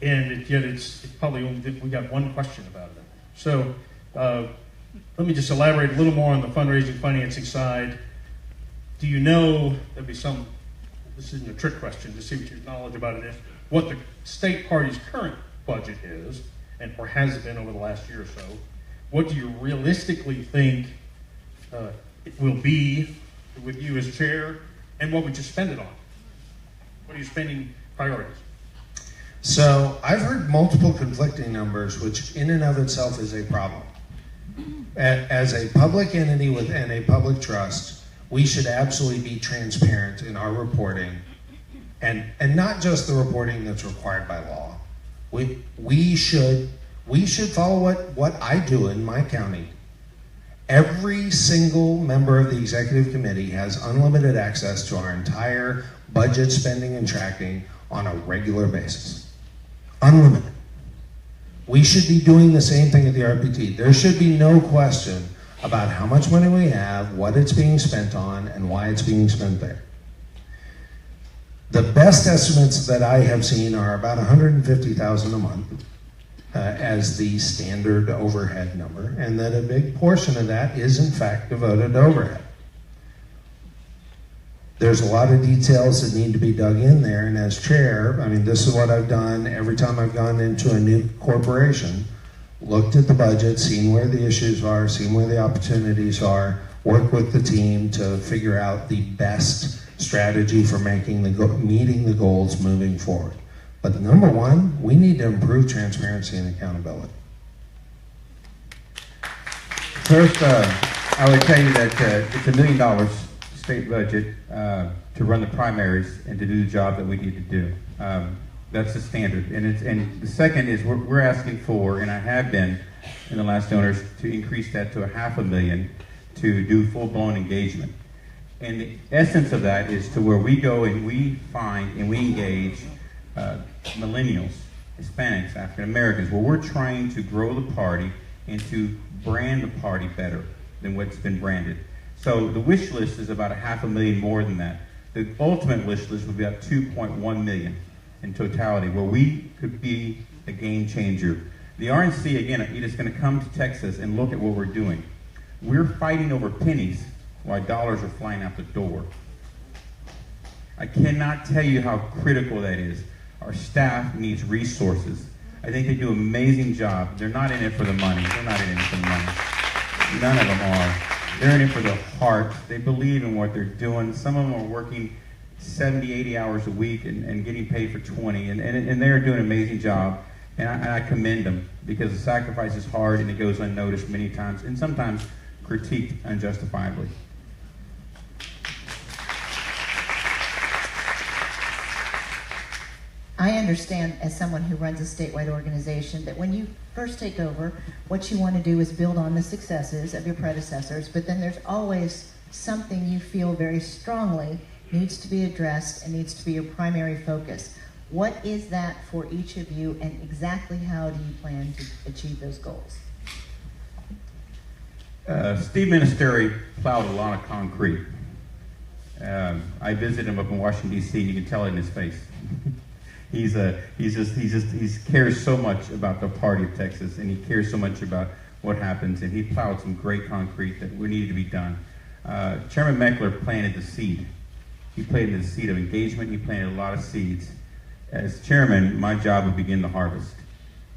And yet it's probably only, we got one question about it. So let me just elaborate a little more on the fundraising financing side. Do you know, there'd be some, this isn't a trick question, to see what your knowledge about it is, what the state party's current budget is, and or has it been over the last year or so? What do you realistically think it will be with you as chair, and what would you spend it on? What are your spending priorities? So I've heard multiple conflicting numbers, which in and of itself is a problem. As a public entity and a public trust, we should absolutely be transparent in our reporting, and not just the reporting that's required by law. We should follow what I do in my county. Every single member of the executive committee has unlimited access to our entire budget, spending, and tracking on a regular basis. Unlimited. We should be doing the same thing at the RPT. There should be no question about how much money we have, what it's being spent on, and why it's being spent there. The best estimates that I have seen are about $150,000 a month as the standard overhead number, and that a big portion of that is in fact devoted to overhead. There's a lot of details that need to be dug in there, and as chair, I mean, this is what I've done every time I've gone into a new corporation, looked at the budget, seen where the issues are, seen where the opportunities are, worked with the team to figure out the best strategy for meeting the goals moving forward. But number one, we need to improve transparency and accountability. First, I would tell you that it's $1 million state budget to run the primaries and to do the job that we need to do. That's the standard. And the second is we're asking for, and I have been in the last donors, to increase that to $500,000 to do full-blown engagement. And the essence of that is to where we go and we find and we engage millennials, Hispanics, African Americans, where we're trying to grow the party and to brand the party better than what's been branded. So the wish list is about $500,000 more than that. The ultimate wish list would be about $2.1 million in totality, where we could be a game changer. The RNC, again, is just going to come to Texas and look at what we're doing. We're fighting over pennies while dollars are flying out the door. I cannot tell you how critical that is. Our staff needs resources. I think they do an amazing job. They're not in it for the money. They're not in it for the money. None of them are. They're in it for the heart. They believe in what they're doing. Some of them are working 70, 80 hours a week and getting paid for 20, and they're doing an amazing job. And I commend them, because the sacrifice is hard and it goes unnoticed many times, and sometimes critiqued unjustifiably. I understand, as someone who runs a statewide organization, that when you first take over, what you want to do is build on the successes of your predecessors, but then there's always something you feel very strongly needs to be addressed and needs to be your primary focus. What is that for each of you, and exactly how do you plan to achieve those goals? Steve Ministeri plowed a lot of concrete. I visited him up in Washington, D.C., and you can tell it in his face. He cares so much about the party of Texas, and he cares so much about what happens, and he plowed some great concrete that needed to be done. Chairman Meckler planted the seed. He planted the seed of engagement. He planted a lot of seeds. As chairman, my job would begin the harvest.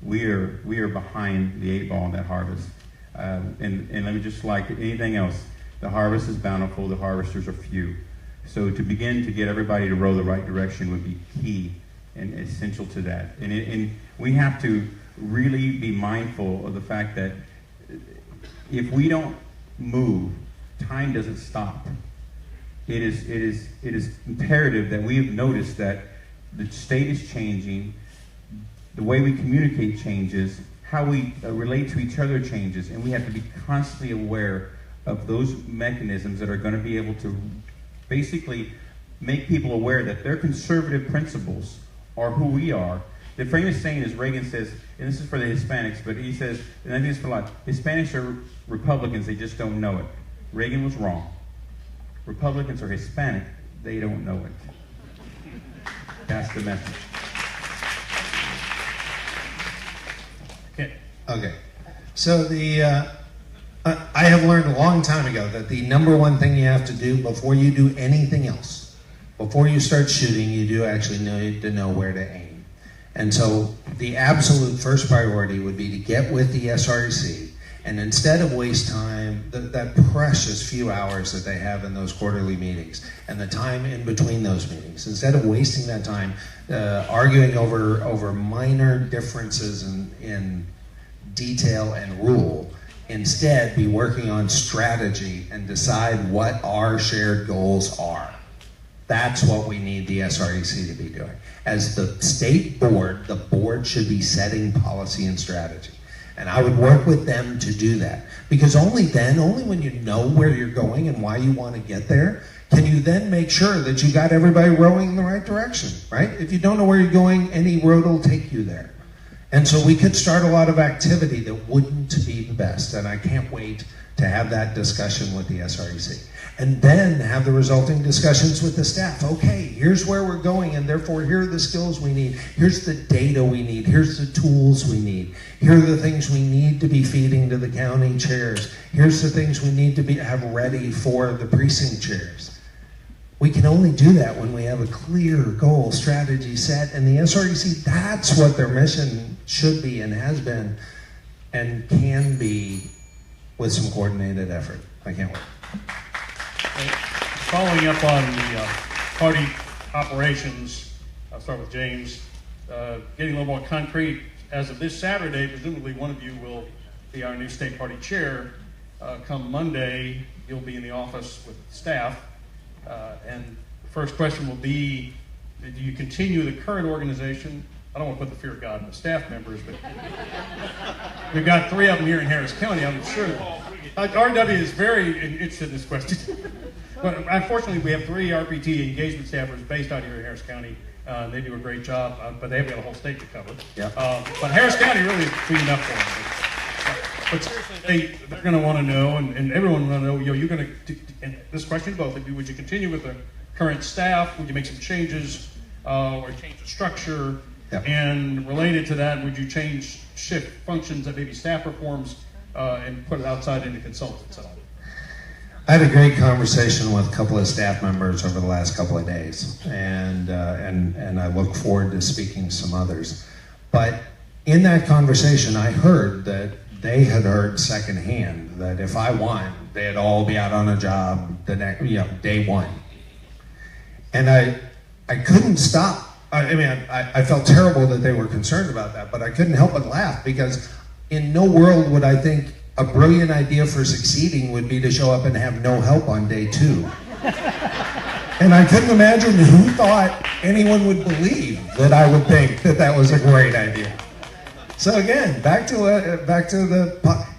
We are behind the 8 ball in that harvest. And let me just, like anything else, the harvest is bountiful, the harvesters are few. So to begin to get everybody to row the right direction would be key and essential to that. And we have to really be mindful of the fact that if we don't move, time doesn't stop. It is imperative that we have noticed that the state is changing, the way we communicate changes, how we relate to each other changes, and we have to be constantly aware of those mechanisms that are going to be able to basically make people aware that their conservative principles are who we are. The famous saying is, Reagan says, and this is for the Hispanics, but he says, and I think it's for a lot, Hispanics are Republicans, they just don't know it. Reagan was wrong. Republicans are Hispanic, they don't know it. That's the message. Okay. So I have learned a long time ago that the number one thing you have to do before you do anything else, before you start shooting, you do actually need to know where to aim. And so the absolute first priority would be to get with the SREC, and instead of waste time, that precious few hours that they have in those quarterly meetings and the time in between those meetings, instead of wasting that time arguing over minor differences in detail and rule, instead be working on strategy and decide what our shared goals are. That's what we need the SREC to be doing. As the state board, the board should be setting policy and strategy. And I would work with them to do that. Because only then, only when you know where you're going and why you want to get there, can you then make sure that you got everybody rowing in the right direction, right? If you don't know where you're going, any road will take you there. And so we could start a lot of activity that wouldn't be the best. And I can't wait to have that discussion with the SREC. And then have the resulting discussions with the staff. Okay, here's where we're going, and therefore here are the skills we need. Here's the data we need. Here's the tools we need. Here are the things we need to be feeding to the county chairs. Here's the things we need to have ready for the precinct chairs. We can only do that when we have a clear goal, strategy set, and the SREC, that's what their mission should be and has been and can be with some coordinated effort. I can't wait. Following up on the party operations, I'll start with James. Getting a little more concrete, as of this Saturday, presumably one of you will be our new state party chair. Come Monday, you'll be in the office with staff. And the first question will be, do you continue the current organization? I don't want to put the fear of God in the staff members, but we've got 3 of them here in Harris County. I'm sure RW is very interested in this question. But unfortunately, we have 3 RPT engagement staffers based out here in Harris County. They do a great job, but they've got a whole state to cover. Yep. But Harris County really is cleaned up for them. But seriously, they're going to want to know, and everyone will know, you're going to, and this question to both of you, would you continue with the current staff? Would you make some changes or change the structure? Yep. And related to that, would you shift functions that maybe staff performs and put it outside into consultants at all? I had a great conversation with a couple of staff members over the last couple of days, and I look forward to speaking to some others. But in that conversation, I heard that they had heard secondhand that if I won, they'd all be out on a job the next, day one. And I couldn't stop. I felt terrible that they were concerned about that, but I couldn't help but laugh, because in no world would I think a brilliant idea for succeeding would be to show up and have no help on day 2. And I couldn't imagine who thought anyone would believe that I would think that that was a great idea. So again, back to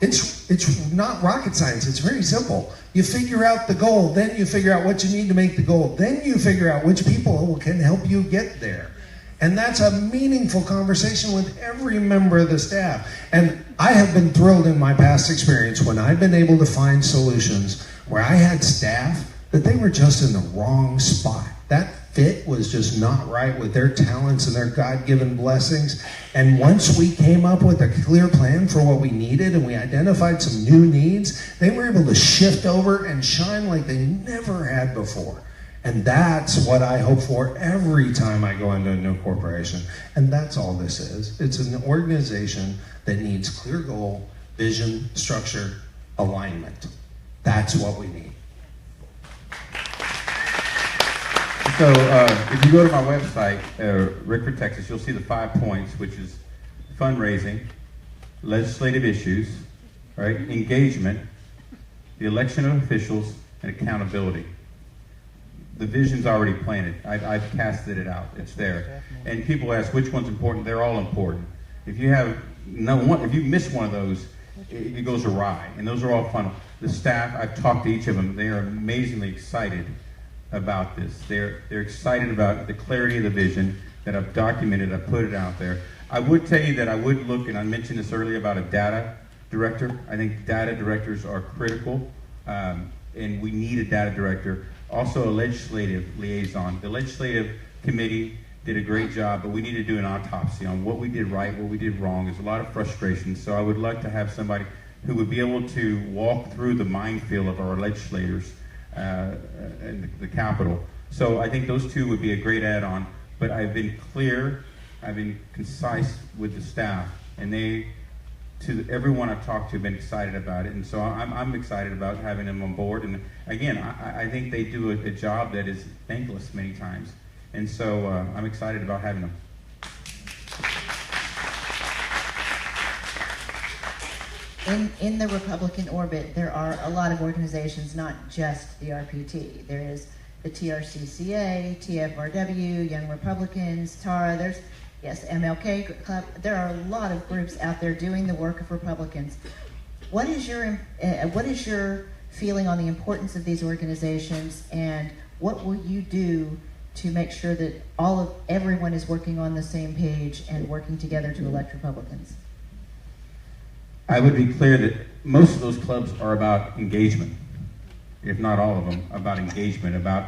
it's not rocket science. It's very simple. You figure out the goal, then you figure out what you need to make the goal, then you figure out which people can help you get there. And that's a meaningful conversation with every member of the staff. And I have been thrilled in my past experience when I've been able to find solutions where I had staff that they were just in the wrong spot. That fit was just not right with their talents and their God-given blessings. And once we came up with a clear plan for what we needed and we identified some new needs, they were able to shift over and shine like they never had before. And that's what I hope for every time I go into a new corporation. And that's all this is. It's an organization that needs clear goal, vision, structure, alignment. That's what we need. So if you go to my website, Rick for Texas, you'll see the 5 points, which is fundraising, legislative issues, right, engagement, the election of officials, and accountability. The vision's already planted. I've casted it out. It's there. And people ask which one's important. They're all important. If you miss one of those, it goes awry. And those are all fun. The staff, I've talked to each of them. They are amazingly excited about this. They're excited about the clarity of the vision that I've documented. I've put it out there. I would tell you that I would look, and I mentioned this earlier about a data director. I think data directors are critical, and we need a data director. Also a legislative liaison. The legislative committee did a great job, but we need to do an autopsy on what we did right, what we did wrong. There's a lot of frustration, so I would like to have somebody who would be able to walk through the minefield of our legislators in the Capitol. So I think those two would be a great add-on, but I've been clear, I've been concise with the staff, and to everyone I've talked to have been excited about it, and so I'm excited about having them on board. And again, I think they do a job that is thankless many times, and so I'm excited about having them. In the Republican orbit, there are a lot of organizations, not just the RPT. There is the TRCCA, TFRW, Young Republicans, TARA, there's, yes, MLK Club. There are a lot of groups out there doing the work of Republicans. What is your feeling on the importance of these organizations, and what will you do to make sure that everyone is working on the same page and working together to elect Republicans? I would be clear that most of those clubs are about engagement, if not all of them, about engagement, about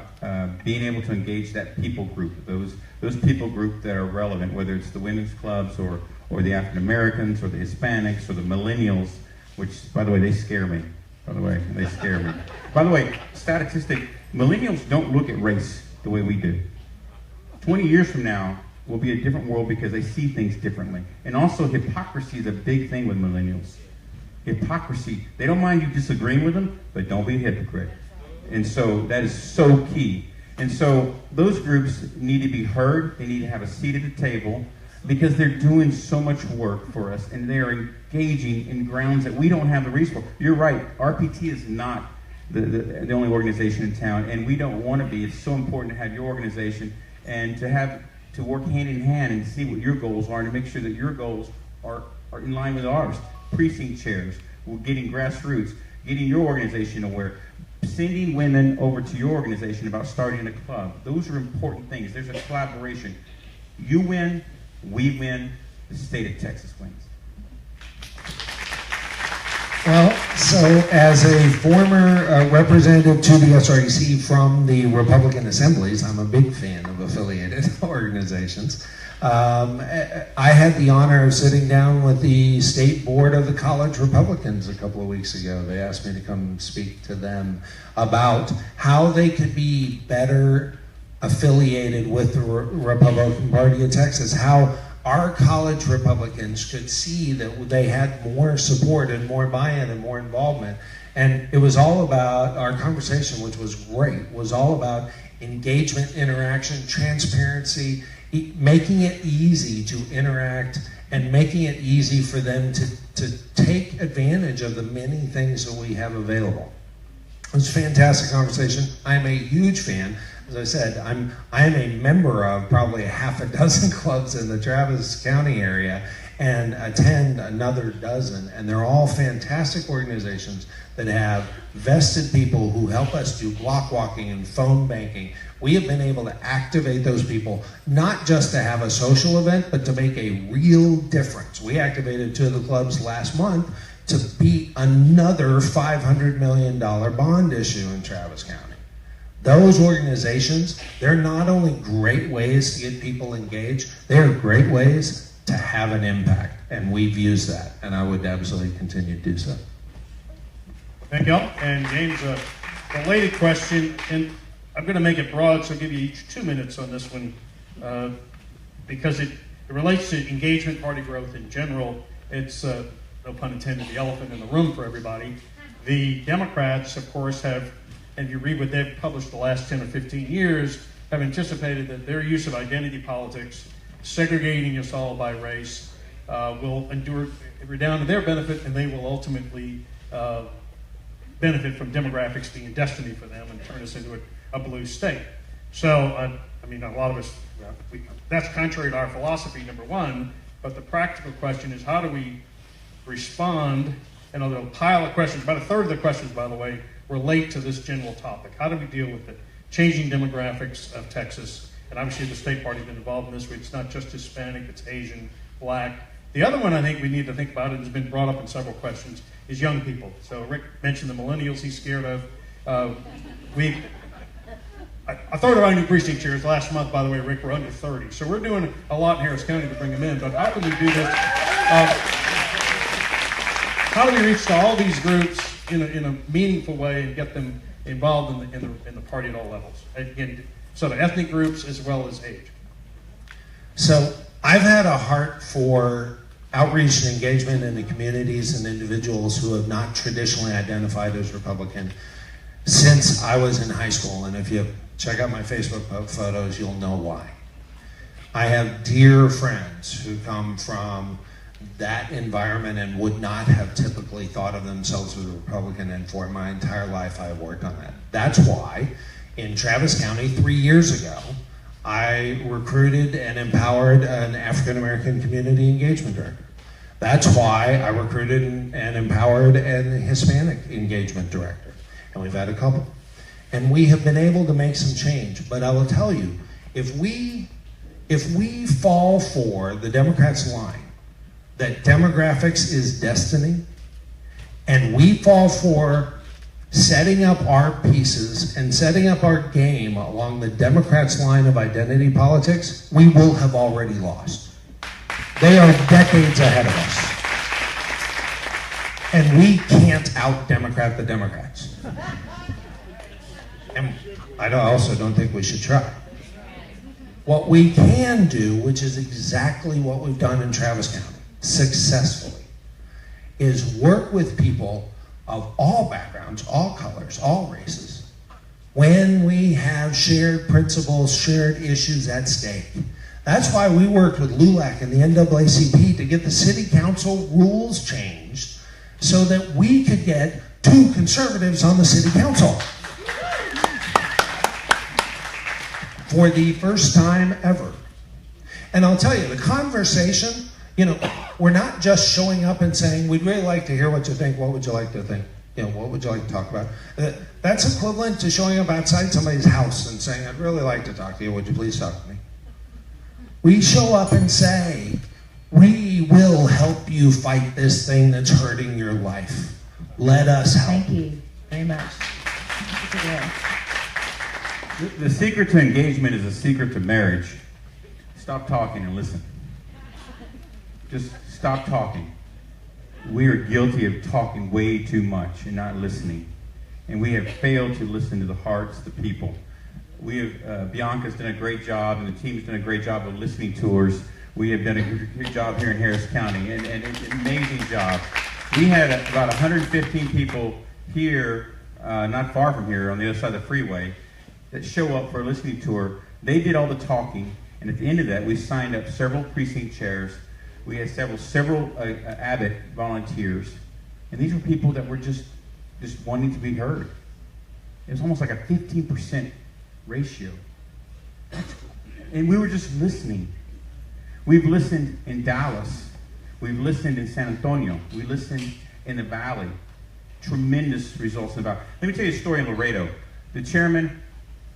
being able to engage that people group, those people group that are relevant, whether it's the women's clubs or the African Americans or the Hispanics or the millennials, which, by the way, they scare me. By the way, statistic, millennials don't look at race the way we do. 20 years from now, will be a different world because they see things differently. And also, hypocrisy is a big thing with millennials. Hypocrisy, they don't mind you disagreeing with them, but don't be a hypocrite. And so that is so key. And so those groups need to be heard, they need to have a seat at the table, because they're doing so much work for us, and they're engaging in grounds that we don't have the resource. You're right, RPT is not the only organization in town, and we don't want to be. It's so important to have your organization and to work hand in hand and see what your goals are and to make sure that your goals are in line with ours. Precinct chairs, we're getting grassroots, getting your organization aware, sending women over to your organization about starting a club. Those are important things. There's a collaboration. You win, we win, the state of Texas wins. Well, so as a former representative to the SREC from the Republican assemblies, I'm a big fan of affiliated organizations. I had the honor of sitting down with the state board of the college Republicans a couple of weeks ago. They asked me to come speak to them about how they could be better affiliated with the Republican Party of Texas, how our college Republicans could see that they had more support and more buy-in and more involvement. And it was all about, our conversation, which was great, was all about engagement, interaction, transparency, making it easy to interact and making it easy for them to take advantage of the many things that we have available. It was a fantastic conversation. I'm a huge fan. As I said, I'm a member of probably a half a dozen clubs in the Travis County area and attend another dozen, and they're all fantastic organizations that have vested people who help us do block walking and phone banking. We have been able to activate those people, not just to have a social event, but to make a real difference. We activated 2 of the clubs last month to beat another $500 million bond issue in Travis County. Those organizations, they're not only great ways to get people engaged, they're great ways to have an impact, and we've used that, and I would absolutely continue to do so. Thank you. And James, a related question, and I'm going to make it broad, so I'll give you each 2 minutes on this one, because it relates to engagement, party growth in general. It's, no pun intended, the elephant in the room for everybody. The Democrats, of course, have, and you read what they've published the last 10 or 15 years, have anticipated that their use of identity politics, segregating us all by race, will endure, redound to their benefit, and they will ultimately benefit from demographics being destiny for them and turn us into a blue state. So, I mean, a lot of us, that's contrary to our philosophy, number one, but the practical question is, how do we respond? And there's a pile of questions, about a third of the questions, by the way, relate to this general topic. How do we deal with the changing demographics of Texas? And obviously the state party's been involved in this. It's not just Hispanic, it's Asian, Black. The other one I think we need to think about, and has been brought up in several questions, is young people. So Rick mentioned the millennials he's scared of. I thought of our new precinct chairs last month, by the way, Rick, we're under 30. So we're doing a lot in Harris County to bring them in, but how can we do this? How do we reach to all these groups in a meaningful way and get them involved in the party at all levels? Again, so the ethnic groups as well as age. So I've had a heart for outreach and engagement in the communities and individuals who have not traditionally identified as Republican since I was in high school. And if you check out my Facebook photos, you'll know why. I have dear friends who come from that environment and would not have typically thought of themselves as a Republican, and for my entire life I have worked on that. That's why in Travis County 3 years ago, I recruited and empowered an African American community engagement director. That's why I recruited and empowered an Hispanic engagement director. And we've had a couple. And we have been able to make some change. But I will tell you, if we fall for the Democrats' line that demographics is destiny, and we fall for setting up our pieces and setting up our game along the Democrats' line of identity politics, we will have already lost. They are decades ahead of us. And we can't out-Democrat the Democrats. And I also don't think we should try. What we can do, which is exactly what we've done in Travis County, successfully, is work with people of all backgrounds, all colors, all races, when we have shared principles, shared issues at stake. That's why we worked with LULAC and the NAACP to get the city council rules changed so that we could get 2 conservatives on the city council. For the first time ever. And I'll tell you, the conversation, we're not just showing up and saying, we'd really like to hear what you think, what would you like to think? What would you like to talk about? That's equivalent to showing up outside somebody's house and saying, I'd really like to talk to you, would you please talk to me? We show up and say, we will help you fight this thing that's hurting your life. Let us help. Thank you very much. The secret to engagement is a secret to marriage. Stop talking and listen. Just stop talking. We are guilty of talking way too much and not listening. And we have failed to listen to the hearts, the people. We have, Bianca's done a great job, and the team's done a great job of listening tours. We have done a good job here in Harris County, and it's an amazing job. We had about 115 people here, not far from here, on the other side of the freeway, that show up for a listening tour. They did all the talking, and at the end of that, we signed up several precinct chairs. We had several Abbott volunteers, and these were people that were just wanting to be heard. It was almost like a 15% ratio, and we were just listening. We've listened in Dallas. We've listened in San Antonio. We listened in the Valley. Tremendous results in the Valley. Let me tell you a story in Laredo. The chairman,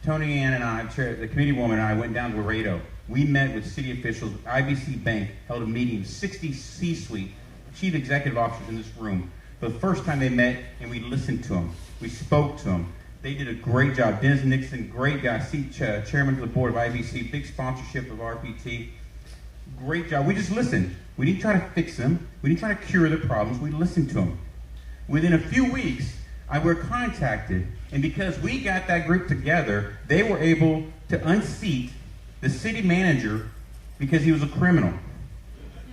Tony Ann, and I, the committee woman, and I went down to Laredo. We met with city officials. IBC Bank held a meeting, 60 C-suite, chief executive officers in this room. For the first time they met, and we listened to them. We spoke to them. They did a great job. Dennis Nixon, great guy, chairman of the board of IBC, big sponsorship of RPT. Great job. We just listened. We didn't try to fix them. We didn't try to cure their problems. We listened to them. Within a few weeks, I were contacted, and because we got that group together, they were able to unseat the city manager because he was a criminal.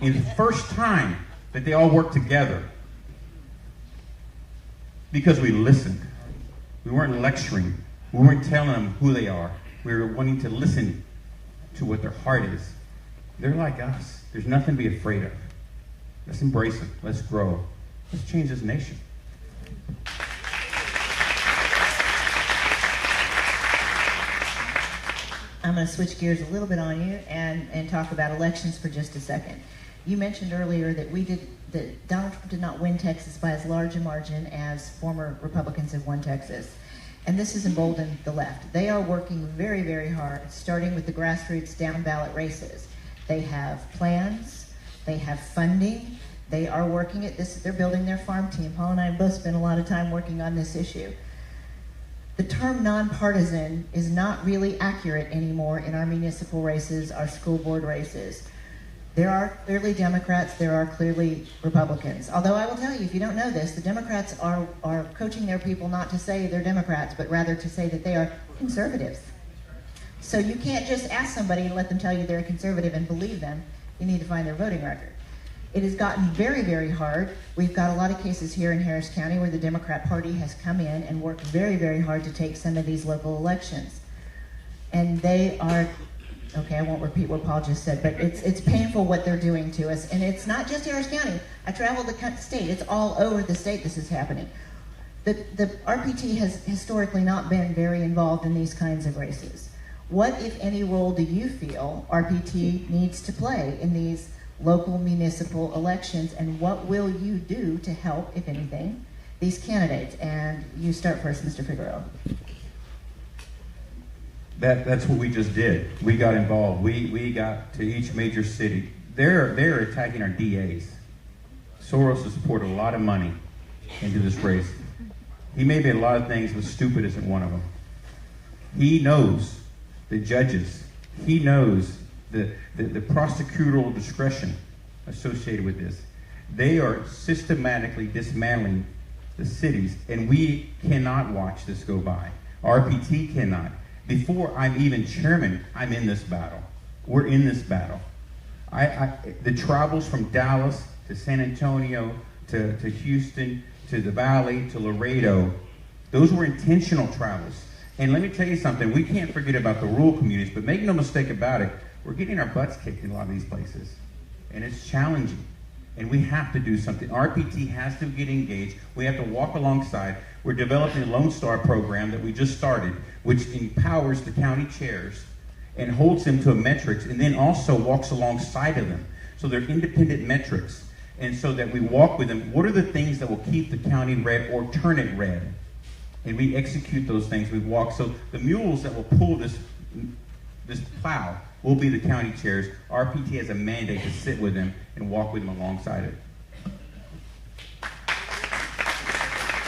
And the first time that they all worked together, because we listened. We weren't lecturing. We weren't telling them who they are. We were wanting to listen to what their heart is. They're like us. There's nothing to be afraid of. Let's embrace them. Let's grow. Let's change this nation. I'm going to switch gears a little bit on you and talk about elections for just a second. You mentioned earlier that Donald Trump did not win Texas by as large a margin as former Republicans have won Texas. And this has emboldened the left. They are working very, very hard, starting with the grassroots down-ballot races. They have plans, they have funding, they are working at this, they're building their farm team. Paul and I both spent a lot of time working on this issue. The term nonpartisan is not really accurate anymore in our municipal races, our school board races. There are clearly Democrats, there are clearly Republicans. Although I will tell you, if you don't know this, the Democrats are coaching their people not to say they're Democrats, but rather to say that they are conservatives. So you can't just ask somebody and let them tell you they're a conservative and believe them. You need to find their voting record. It has gotten very, very hard. We've got a lot of cases here in Harris County where the Democrat Party has come in and worked very, very hard to take some of these local elections. And they are, okay, I won't repeat what Paul just said, but it's painful what they're doing to us. And it's not just Harris County. I traveled the state. It's all over the state this is happening. The RPT has historically not been very involved in these kinds of races. What, if any, role do you feel RPT needs to play in these local municipal elections, and what will you do to help, if anything, these candidates? And you start first, Mr. Figueroa. That's what we just did. We got involved. We got to each major city. They're attacking our DAs. Soros has poured a lot of money into this race. He may be a lot of things, but stupid isn't one of them. He knows the judges. He knows the prosecutorial discretion associated with this. They are systematically dismantling the cities, and we cannot watch this go by. RPT cannot. Before I'm even chairman, I'm in this battle. We're in this battle. The travels from Dallas to San Antonio to Houston to the Valley to Laredo, those were intentional travels. And let me tell you something, we can't forget about the rural communities, but make no mistake about it, we're getting our butts kicked in a lot of these places. And it's challenging. And we have to do something. RPT has to get engaged. We have to walk alongside. We're developing a Lone Star program that we just started, which empowers the county chairs and holds them to a metrics, and then also walks alongside of them. So they're independent metrics. And so that we walk with them. What are the things that will keep the county red or turn it red? And we execute those things. We walk. So the mules that will pull this plow will be the county chairs. RPT has a mandate to sit with them and walk with them alongside it.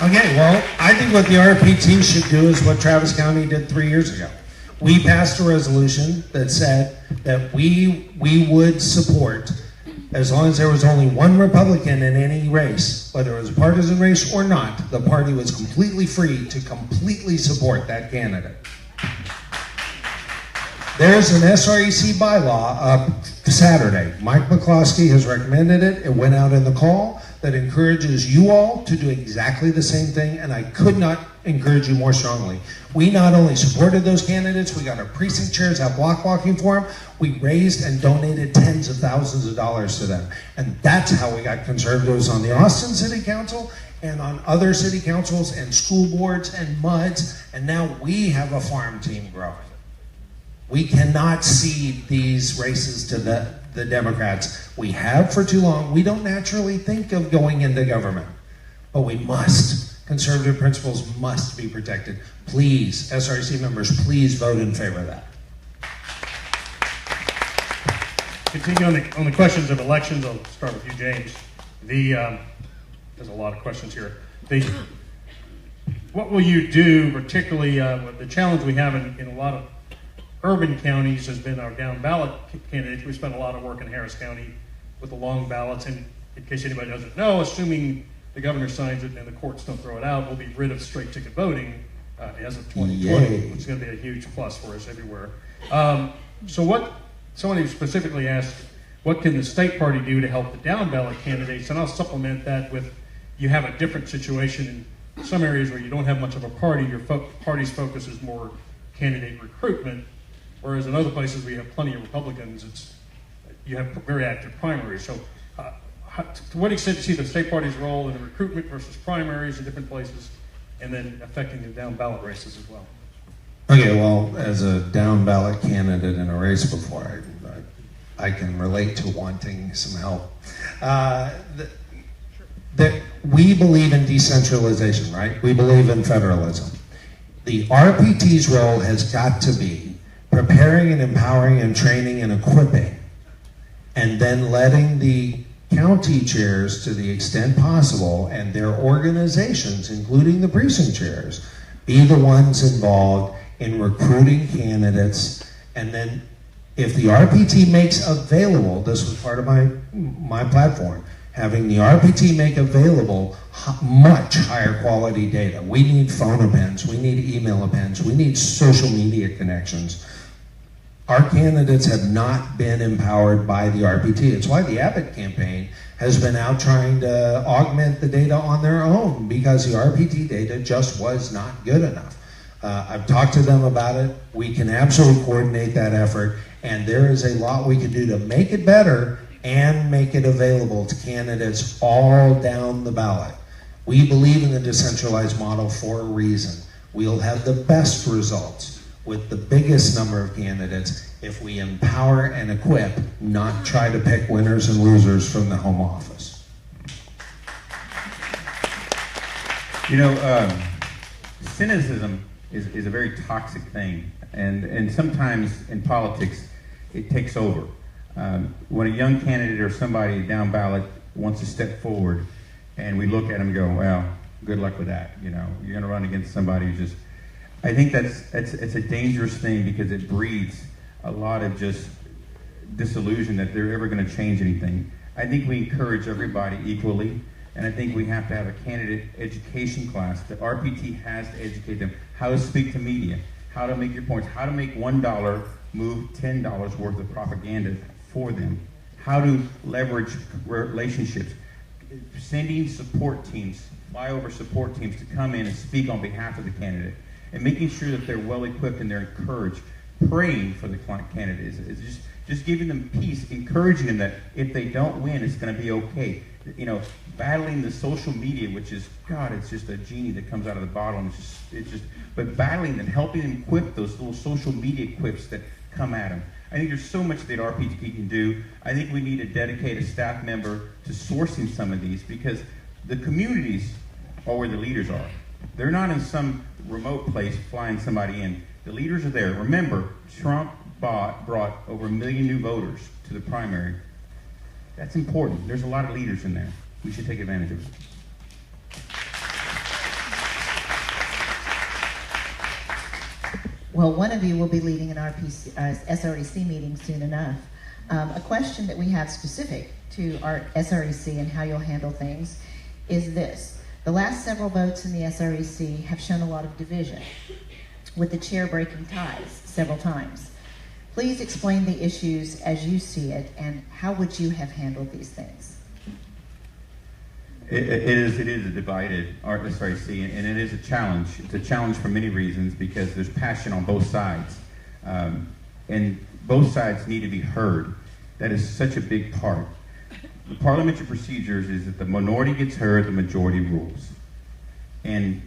Okay, well, I think what the RPT should do is what Travis County did 3 years ago. We passed a resolution that said that we would support, as long as there was only one Republican in any race, whether it was a partisan race or not, the party was completely free to completely support that candidate. There's an SREC bylaw up Saturday. Mike McCloskey has recommended it. It went out in the call that encourages you all to do exactly the same thing, and I could not encourage you more strongly. We not only supported those candidates, we got our precinct chairs out block walking for them, we raised and donated tens of thousands of dollars to them. And that's how we got conservatives on the Austin City Council and on other city councils and school boards and MUDs, and now we have a farm team growing. We cannot cede these races to the Democrats. We have for too long. We don't naturally think of going into government, but we must. Conservative principles must be protected. Please, SRC members, please vote in favor of that. Continue on the questions of elections. I'll start with you, James. There's a lot of questions here. What will you do, particularly with the challenge we have in a lot of urban counties has been our down ballot candidates. We spent a lot of work in Harris County with the long ballots, and in case anybody doesn't know, assuming the governor signs it and the courts don't throw it out, we'll be rid of straight ticket voting as of 2020, Yay. which is going to be a huge plus for us everywhere. So someone who specifically asked, what can the state party do to help the down ballot candidates? And I'll supplement that with, you have a different situation in some areas where you don't have much of a party, your party's focus is more candidate recruitment. Whereas in other places where you have plenty of Republicans, you have very active primaries. So to what extent do you see the state party's role in the recruitment versus primaries in different places, and then affecting the down ballot races as well? Okay, well, as a down ballot candidate in a race before, I can relate to wanting some help. We believe in decentralization, right? We believe in federalism. The RPT's role has got to be preparing and empowering and training and equipping, and then letting the county chairs, to the extent possible, and their organizations, including the precinct chairs, be the ones involved in recruiting candidates. And then if the RPT makes available, this was part of my platform, having the RPT make available much higher quality data. We need phone appends, we need email appends, we need social media connections. Our candidates have not been empowered by the RPT. It's why the Abbott campaign has been out trying to augment the data on their own, because the RPT data just was not good enough. I've talked to them about it. We can absolutely coordinate that effort, and there is a lot we can do to make it better and make it available to candidates all down the ballot. We believe in the decentralized model for a reason. We'll have the best results with the biggest number of candidates if we empower and equip, not try to pick winners and losers from the home office. You know, cynicism is a very toxic thing, and sometimes in politics it takes over. When a young candidate or somebody down ballot wants to step forward, and we look at them and go, well, good luck with that. You know, you're going to run against somebody who just, I think it's a dangerous thing, because it breeds a lot of just disillusion that they're ever going to change anything. I think we encourage everybody equally, and I think we have to have a candidate education class. The RPT has to educate them how to speak to media, how to make your points, how to make $1 move $10 worth of propaganda for them, how to leverage relationships, sending support teams, flyover support teams to come in and speak on behalf of the candidate, and making sure that they're well equipped and they're encouraged. Praying for the candidate is just giving them peace, encouraging them that if they don't win, it's going to be okay. You know, battling the social media, which is, God, it's just a genie that comes out of the bottle. And but battling them, helping them equip those little social media quips that come at them. I think there's so much that RPT can do. I think we need to dedicate a staff member to sourcing some of these, because the communities are where the leaders are. They're not in some remote place flying somebody in. The leaders are there. Remember, Trump brought over 1 million new voters to the primary. That's important. There's a lot of leaders in there. We should take advantage of it. Well, one of you will be leading an SREC meeting soon enough. A question that we have specific to our SREC and how you'll handle things is this. The last several votes in the SREC have shown a lot of division, with the chair breaking ties several times. Please explain the issues as you see it, and how would you have handled these things? It is a divided RSRC, and it is a challenge. It's a challenge for many reasons because there's passion on both sides, and both sides need to be heard. That is such a big part. The parliamentary procedures is that the minority gets heard, the majority rules, and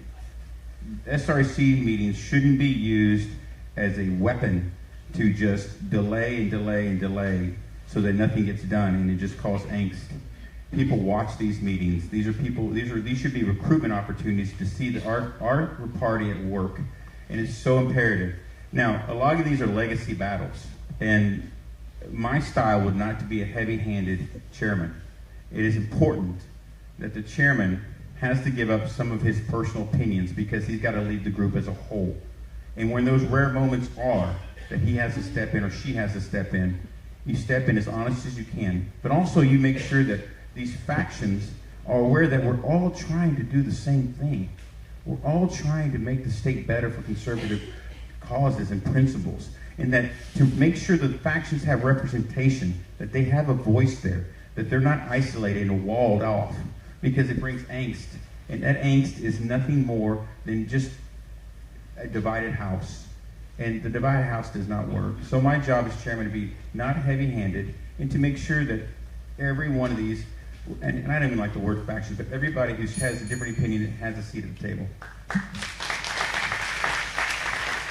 SRC meetings shouldn't be used as a weapon to just delay and delay and delay so that nothing gets done, and it just causes angst. People watch these meetings. These should be recruitment opportunities to see that our party at work, and it's so imperative. Now, a lot of these are legacy battles, and my style would not to be a heavy-handed chairman. It is important that the chairman has to give up some of his personal opinions because he's got to lead the group as a whole. And when those rare moments are that he has to step in or she has to step in, you step in as honest as you can, but also you make sure that these factions are aware that we're all trying to do the same thing. We're all trying to make the state better for conservative causes and principles, and that to make sure that the factions have representation, that they have a voice there, that they're not isolated and walled off, because it brings angst, and that angst is nothing more than just a divided house, and the divided house does not work. So my job as chairman to be not heavy-handed and to make sure that every one of these, and I don't even like the word faction, but everybody who has a different opinion has a seat at the table.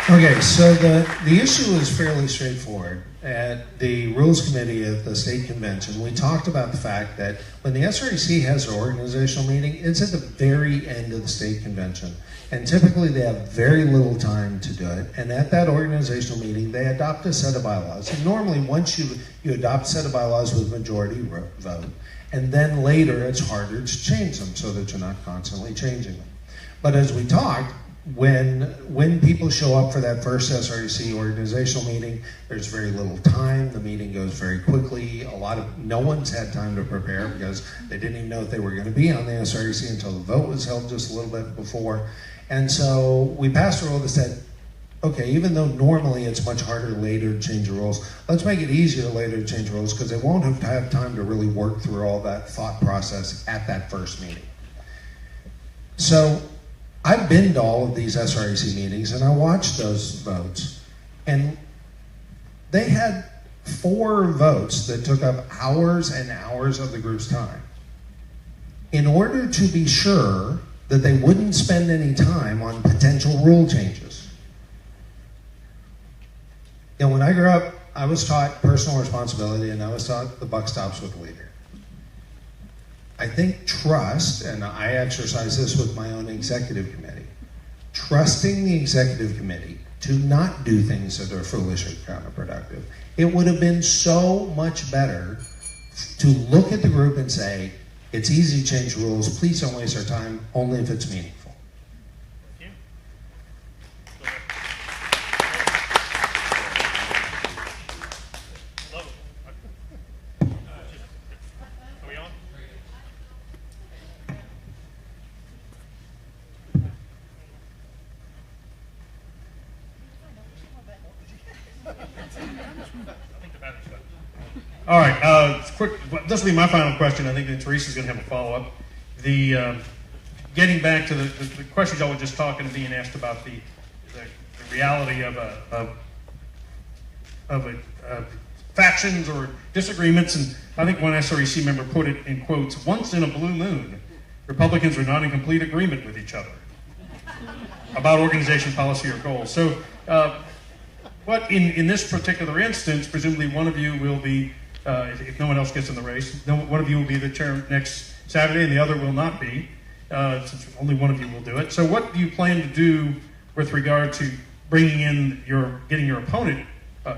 Okay, so the issue is fairly straightforward. At the Rules Committee of the State Convention, we talked about the fact that when the SREC has their organizational meeting, it's at the very end of the State Convention. And typically they have very little time to do it. And at that organizational meeting, they adopt a set of bylaws. And normally once you adopt a set of bylaws with majority vote, and then later it's harder to change them so that you're not constantly changing them. But as we talked, when people show up for that first SREC organizational meeting, there's very little time. The meeting goes very quickly. No one's had time to prepare because they didn't even know if they were going to be on the SREC until the vote was held just a little bit before. And so we passed a rule that said, okay, even though normally it's much harder later to change the rules, let's make it easier later to change the rules because they won't have time to really work through all that thought process at that first meeting. So I've been to all of these SREC meetings and I watched those votes, and they had 4 votes that took up hours and hours of the group's time in order to be sure that they wouldn't spend any time on potential rule changes. You know, when I grew up, I was taught personal responsibility and I was taught the buck stops with the leader. I think trust, and I exercise this with my own executive committee, trusting the executive committee to not do things that are foolish or counterproductive. It would have been so much better to look at the group and say, it's easy to change rules, please don't waste our time, only if it's meaningful. All right, quick. This will be my final question. I think that Theresa's going to have a follow-up. Getting back to the questions I was just talking and being asked about the reality of factions or disagreements, and I think one SREC member put it in quotes: "Once in a blue moon, Republicans are not in complete agreement with each other about organization, policy, or goals." So, what in this particular instance, presumably one of you will be. If no one else gets in the race, one of you will be the chair next Saturday and the other will not be, since only one of you will do it. So what do you plan to do with regard to bringing in getting your opponent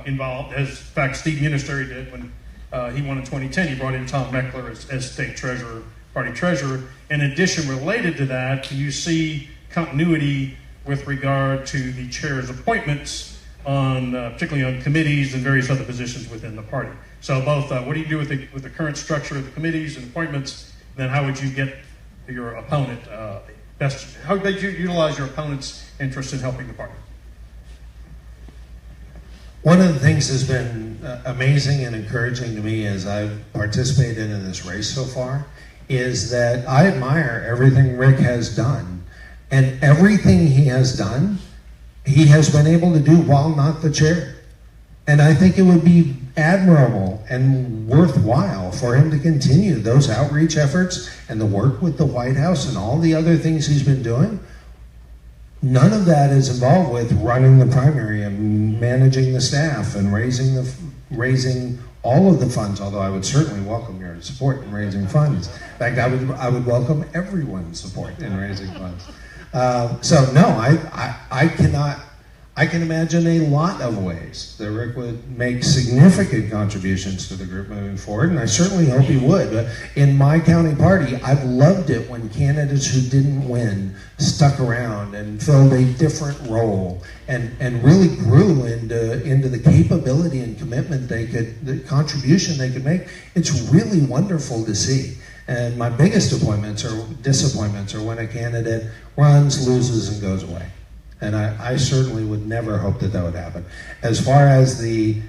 involved, as in fact Steve Ministeri did when he won in 2010. He brought in Tom Meckler as state treasurer, party treasurer. In addition, related to that, do you see continuity with regard to the chair's appointments particularly on committees and various other positions within the party? So both, what do you do with the current structure of the committees and appointments? Then how would you get your opponent how would you utilize your opponent's interest in helping the party? One of the things that's been amazing and encouraging to me as I've participated in this race so far is that I admire everything Rick has done. And everything he has done, he has been able to do while not the chair. And I think it would be admirable and worthwhile for him to continue those outreach efforts and the work with the White House and all the other things he's been doing. None of that is involved with running the primary and managing the staff and raising all of the funds, although I would certainly welcome your support in raising funds. In fact, I would welcome everyone's support in raising funds. So no, I can imagine a lot of ways that Rick would make significant contributions to the group moving forward, and I certainly hope he would. In my county party, I've loved it when candidates who didn't win stuck around and filled a different role and really grew into the capability and commitment the contribution they could make. It's really wonderful to see. And my biggest disappointments are when a candidate runs, loses, and goes away. And I certainly would never hope that would happen. As far as the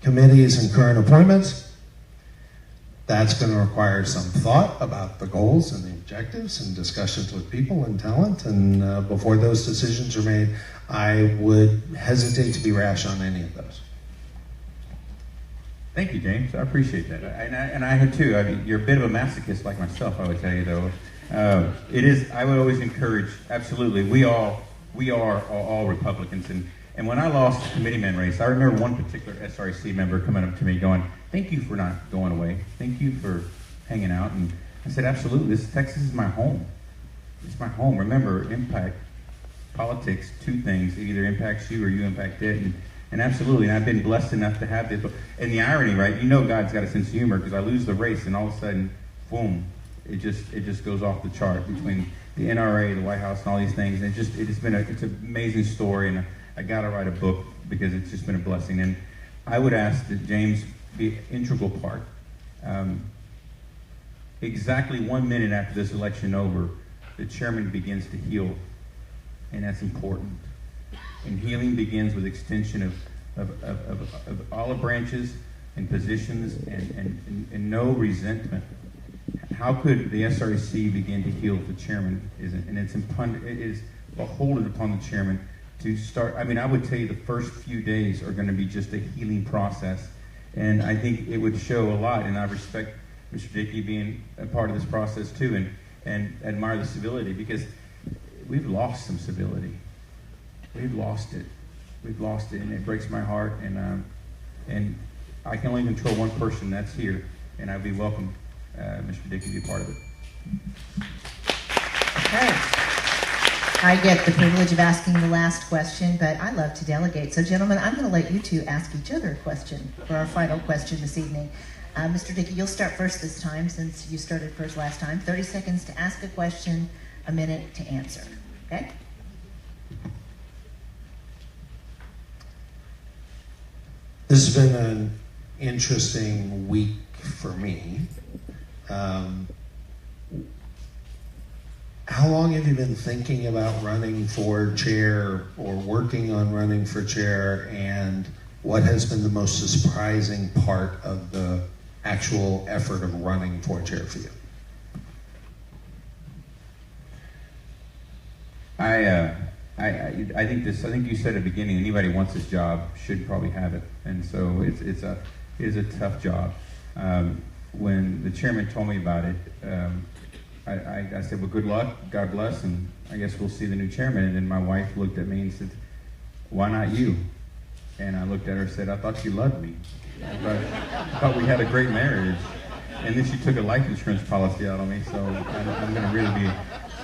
committees and current appointments, that's going to require some thought about the goals and the objectives and discussions with people and talent. And before those decisions are made, I would hesitate to be rash on any of those. Thank you, James. I appreciate that. And I have too. I mean, you're a bit of a masochist like myself, I would tell you, though. It is. I would always encourage. Absolutely, we are all Republicans. And when I lost the committeeman race, I remember one particular SRC member coming up to me, going, "Thank you for not going away. Thank you for hanging out." And I said, "Absolutely. Texas is my home. It's my home. Remember, impact politics. Two things: it either impacts you or you impact it." And absolutely, and I've been blessed enough to have this. And the irony, right? You know, God's got a sense of humor because I lose the race, and all of a sudden, boom. It just goes off the chart between the NRA, the White House, and all these things. And it's an amazing story, and I got to write a book because it's just been a blessing. And I would ask that James be an integral part. Exactly 1 minute after this election over, the chairman begins to heal, and that's important. And healing begins with extension of olive branches and positions and no resentment. How could the SRC begin to heal if the chairman isn't? And it is beholden upon the chairman to start. I mean, I would tell you the first few days are going to be just a healing process. And I think it would show a lot. And I respect Mr. Dickey being a part of this process too, and admire the civility, because we've lost some civility. We've lost it. And it breaks my heart. And I can only control one person, that's here. And I'd be welcome. Mr. Dickey be part of it. Okay. I get the privilege of asking the last question, but I love to delegate. So, gentlemen, I'm going to let you two ask each other a question for our final question this evening. Mr. Dickey, you'll start first this time since you started first last time. 30 seconds to ask a question, a minute to answer. Okay? This has been an interesting week for me. How long have you been thinking about running for chair or working on running for chair, and what has been the most surprising part of the actual effort of running for chair for you? I think you said at the beginning, anybody who wants this job should probably have it, and so it's a tough job. When the chairman told me about it, I said, well, good luck, God bless, and I guess we'll see the new chairman. And then my wife looked at me and said, why not you? And I looked at her and said, I thought you loved me. I thought we had a great marriage. And then she took a life insurance policy out on me, so I'm going to really be.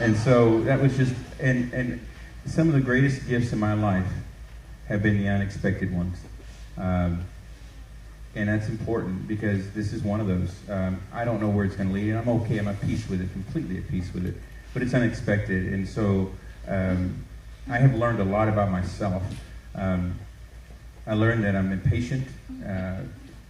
And so that was just, and some of the greatest gifts in my life have been the unexpected ones. And that's important because this is one of those. I don't know where it's going to lead, and I'm okay. I'm at peace with it, completely at peace with it. But it's unexpected, and so I have learned a lot about myself. I learned that I'm impatient,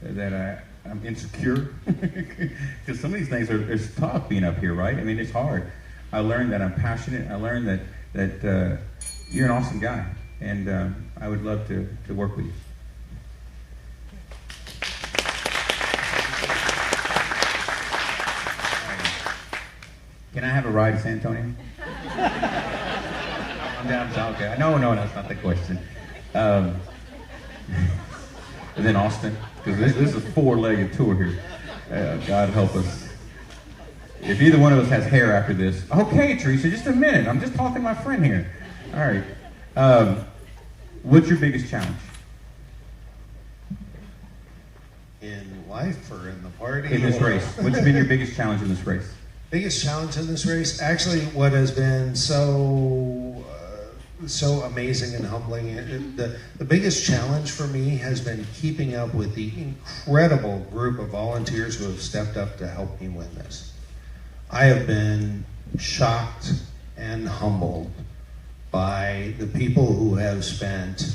that I'm insecure, because some of these things it's tough being up here, right? I mean, it's hard. I learned that I'm passionate. I learned that you're an awesome guy, and I would love to work with you. Can I have a ride to San Antonio? I'm down south. Okay. No, that's not the question. And then Austin, because this is a four-legged tour here. God help us. If either one of us has hair after this, okay, Theresa, just a minute. I'm just talking to my friend here. All right. What's your biggest challenge? In life or in the party? In this race. What's been your biggest challenge in this race? Biggest challenge in this race? Actually, what has been so amazing and humbling, the biggest challenge for me has been keeping up with the incredible group of volunteers who have stepped up to help me win this. I have been shocked and humbled by the people who have spent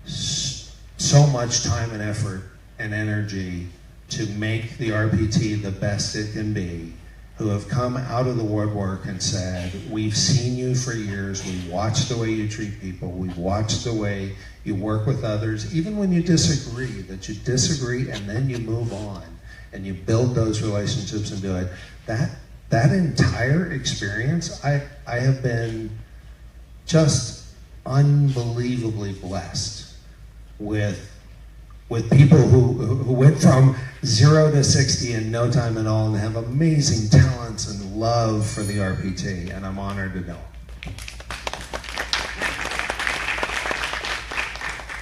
so much time and effort and energy to make the RPT the best it can be, who have come out of the woodwork and said, we've seen you for years, we've watched the way you treat people, we've watched the way you work with others, even when you disagree, that you disagree and then you move on and you build those relationships and do it. That entire experience, I have been just unbelievably blessed with people who went from 0 to 60 in no time at all and have amazing talents and love for the RPT, and I'm honored to know them.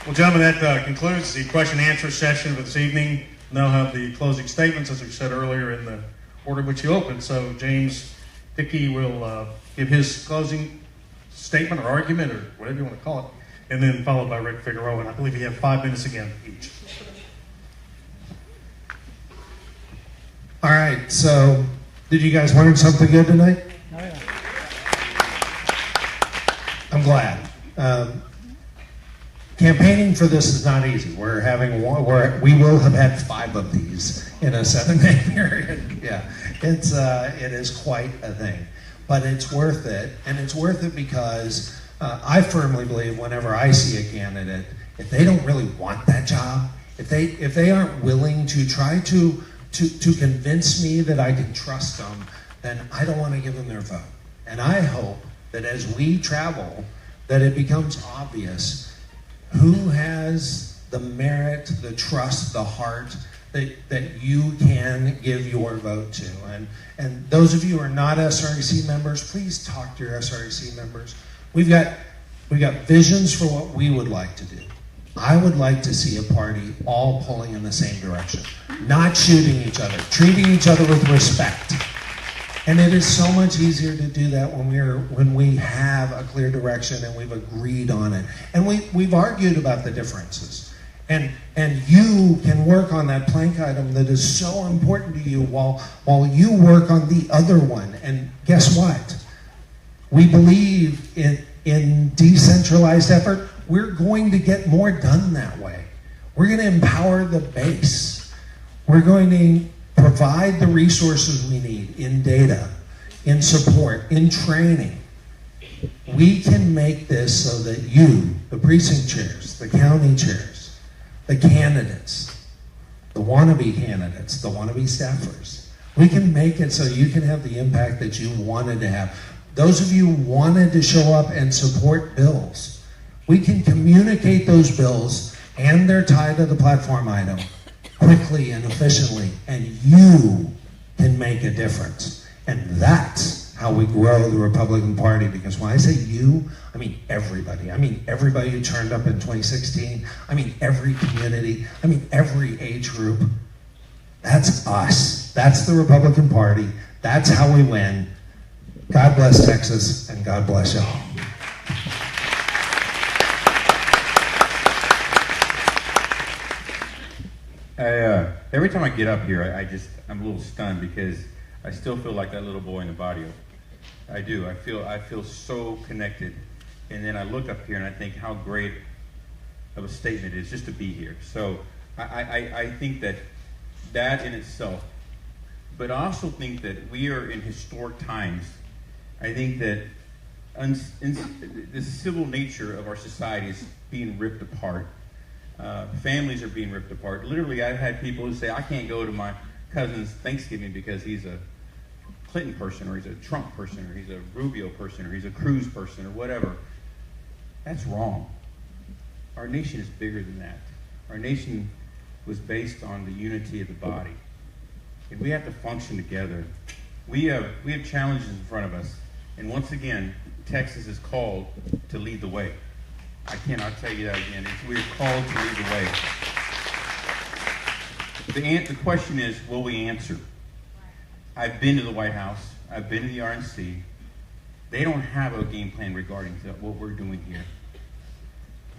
Well, gentlemen, that concludes the question and answer session for this evening. Now have the closing statements, as we said earlier, in the order in which you opened. So James Dickey will give his closing statement or argument or whatever you want to call it, and then followed by Rick Figueroa, and I believe you have 5 minutes again each. All right, so did you guys learn something good tonight? Oh, yeah. I'm glad. Campaigning for this is not easy. We're having one, we will have had 5 of these in a 7-day period. Yeah, it is quite a thing, but it's worth it, and it's worth it because I firmly believe whenever I see a candidate, if they don't really want that job, if they aren't willing to try to convince me that I can trust them, then I don't want to give them their vote. And I hope that as we travel, that it becomes obvious who has the merit, the trust, the heart that you can give your vote to. And those of you who are not SREC members, please talk to your SREC members. We've got visions for what we would like to do. I would like to see a party all pulling in the same direction, not shooting each other, treating each other with respect. And it is so much easier to do that when we have a clear direction and we've agreed on it. And we've argued about the differences. And you can work on that plank item that is so important to you while you work on the other one. And guess what? We believe in decentralized effort. We're going to get more done that way. We're going to empower the base. We're going to provide the resources we need in data, in support, in training. We can make this so that you, the precinct chairs, the county chairs, the candidates, the wannabe candidates, the wannabe staffers, we can make it so you can have the impact that you wanted to have. Those of you who wanted to show up and support bills, we can communicate those bills and their tie to the platform item quickly and efficiently, and you can make a difference. And that's how we grow the Republican Party, because when I say you, I mean everybody. I mean everybody who turned up in 2016. I mean every community. I mean every age group. That's us. That's the Republican Party. That's how we win. God bless Texas, and God bless y'all. Every time I get up here, I'm a little stunned because I still feel like that little boy in the barrio. I do. I feel so connected. And then I look up here and I think how great of a statement it is just to be here. So I think that in itself, but I also think that we are in historic times. I think that the civil nature of our society is being ripped apart. Families are being ripped apart. Literally, I've had people who say, I can't go to my cousin's Thanksgiving because he's a Clinton person, or he's a Trump person, or he's a Rubio person, or he's a Cruz person, or whatever. That's wrong. Our nation is bigger than that. Our nation was based on the unity of the body. And we have to function together. We have challenges in front of us. And once again, Texas is called to lead the way. I cannot tell you that again. We are called to lead the way. The question is, will we answer? I've been to the White House. I've been to the RNC. They don't have a game plan regarding what we're doing here.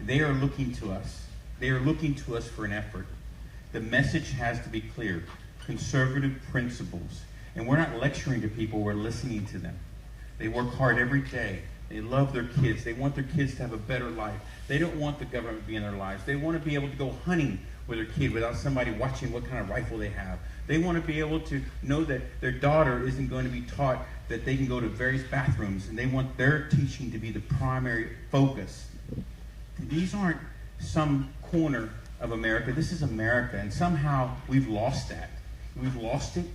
They are looking to us. They are looking to us for an effort. The message has to be clear. Conservative principles. And we're not lecturing to people, we're listening to them. They work hard every day. They love their kids. They want their kids to have a better life. They don't want the government to be in their lives. They want to be able to go hunting with their kid without somebody watching what kind of rifle they have. They want to be able to know that their daughter isn't going to be taught that they can go to various bathrooms, and they want their teaching to be the primary focus. These aren't some corner of America. This is America, and somehow we've lost that. We've lost it,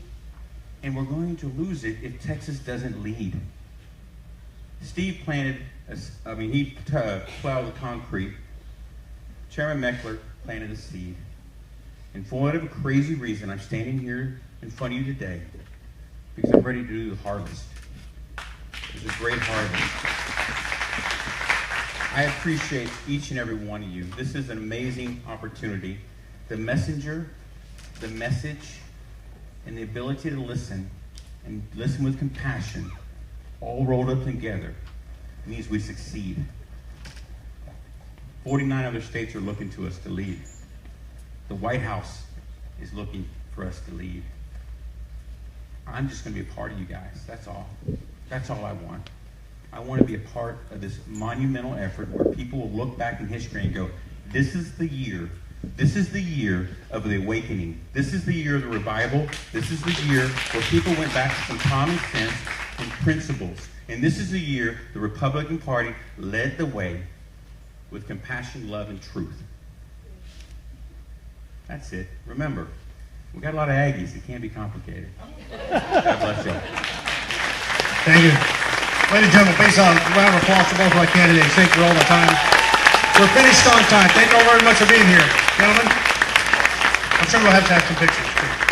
and we're going to lose it if Texas doesn't lead. Steve plowed the concrete. Chairman Meckler planted a seed. And for whatever crazy reason, I'm standing here in front of you today because I'm ready to do the harvest. There's a great harvest. I appreciate each and every one of you. This is an amazing opportunity. The messenger, the message, and the ability to listen, and listen with compassion, all rolled up together, means we succeed. 49 other states are looking to us to lead. The White House is looking for us to lead. I'm just going to be a part of you guys. That's all. That's all I want. I want to be a part of this monumental effort where people will look back in history and go, this is the year. This is the year of the awakening. This is the year of the revival. This is the year where people went back to some common sense and principles. And this is the year the Republican Party led the way with compassion, love, and truth. That's it. Remember, we got a lot of Aggies. It can't be complicated. God bless you. Thank you. Ladies and gentlemen, please round of applause for both of our candidates. Thank you all the time. We're finished on time. Thank you all very much for being here. Gentlemen, I'm sure we'll have to have some pictures too.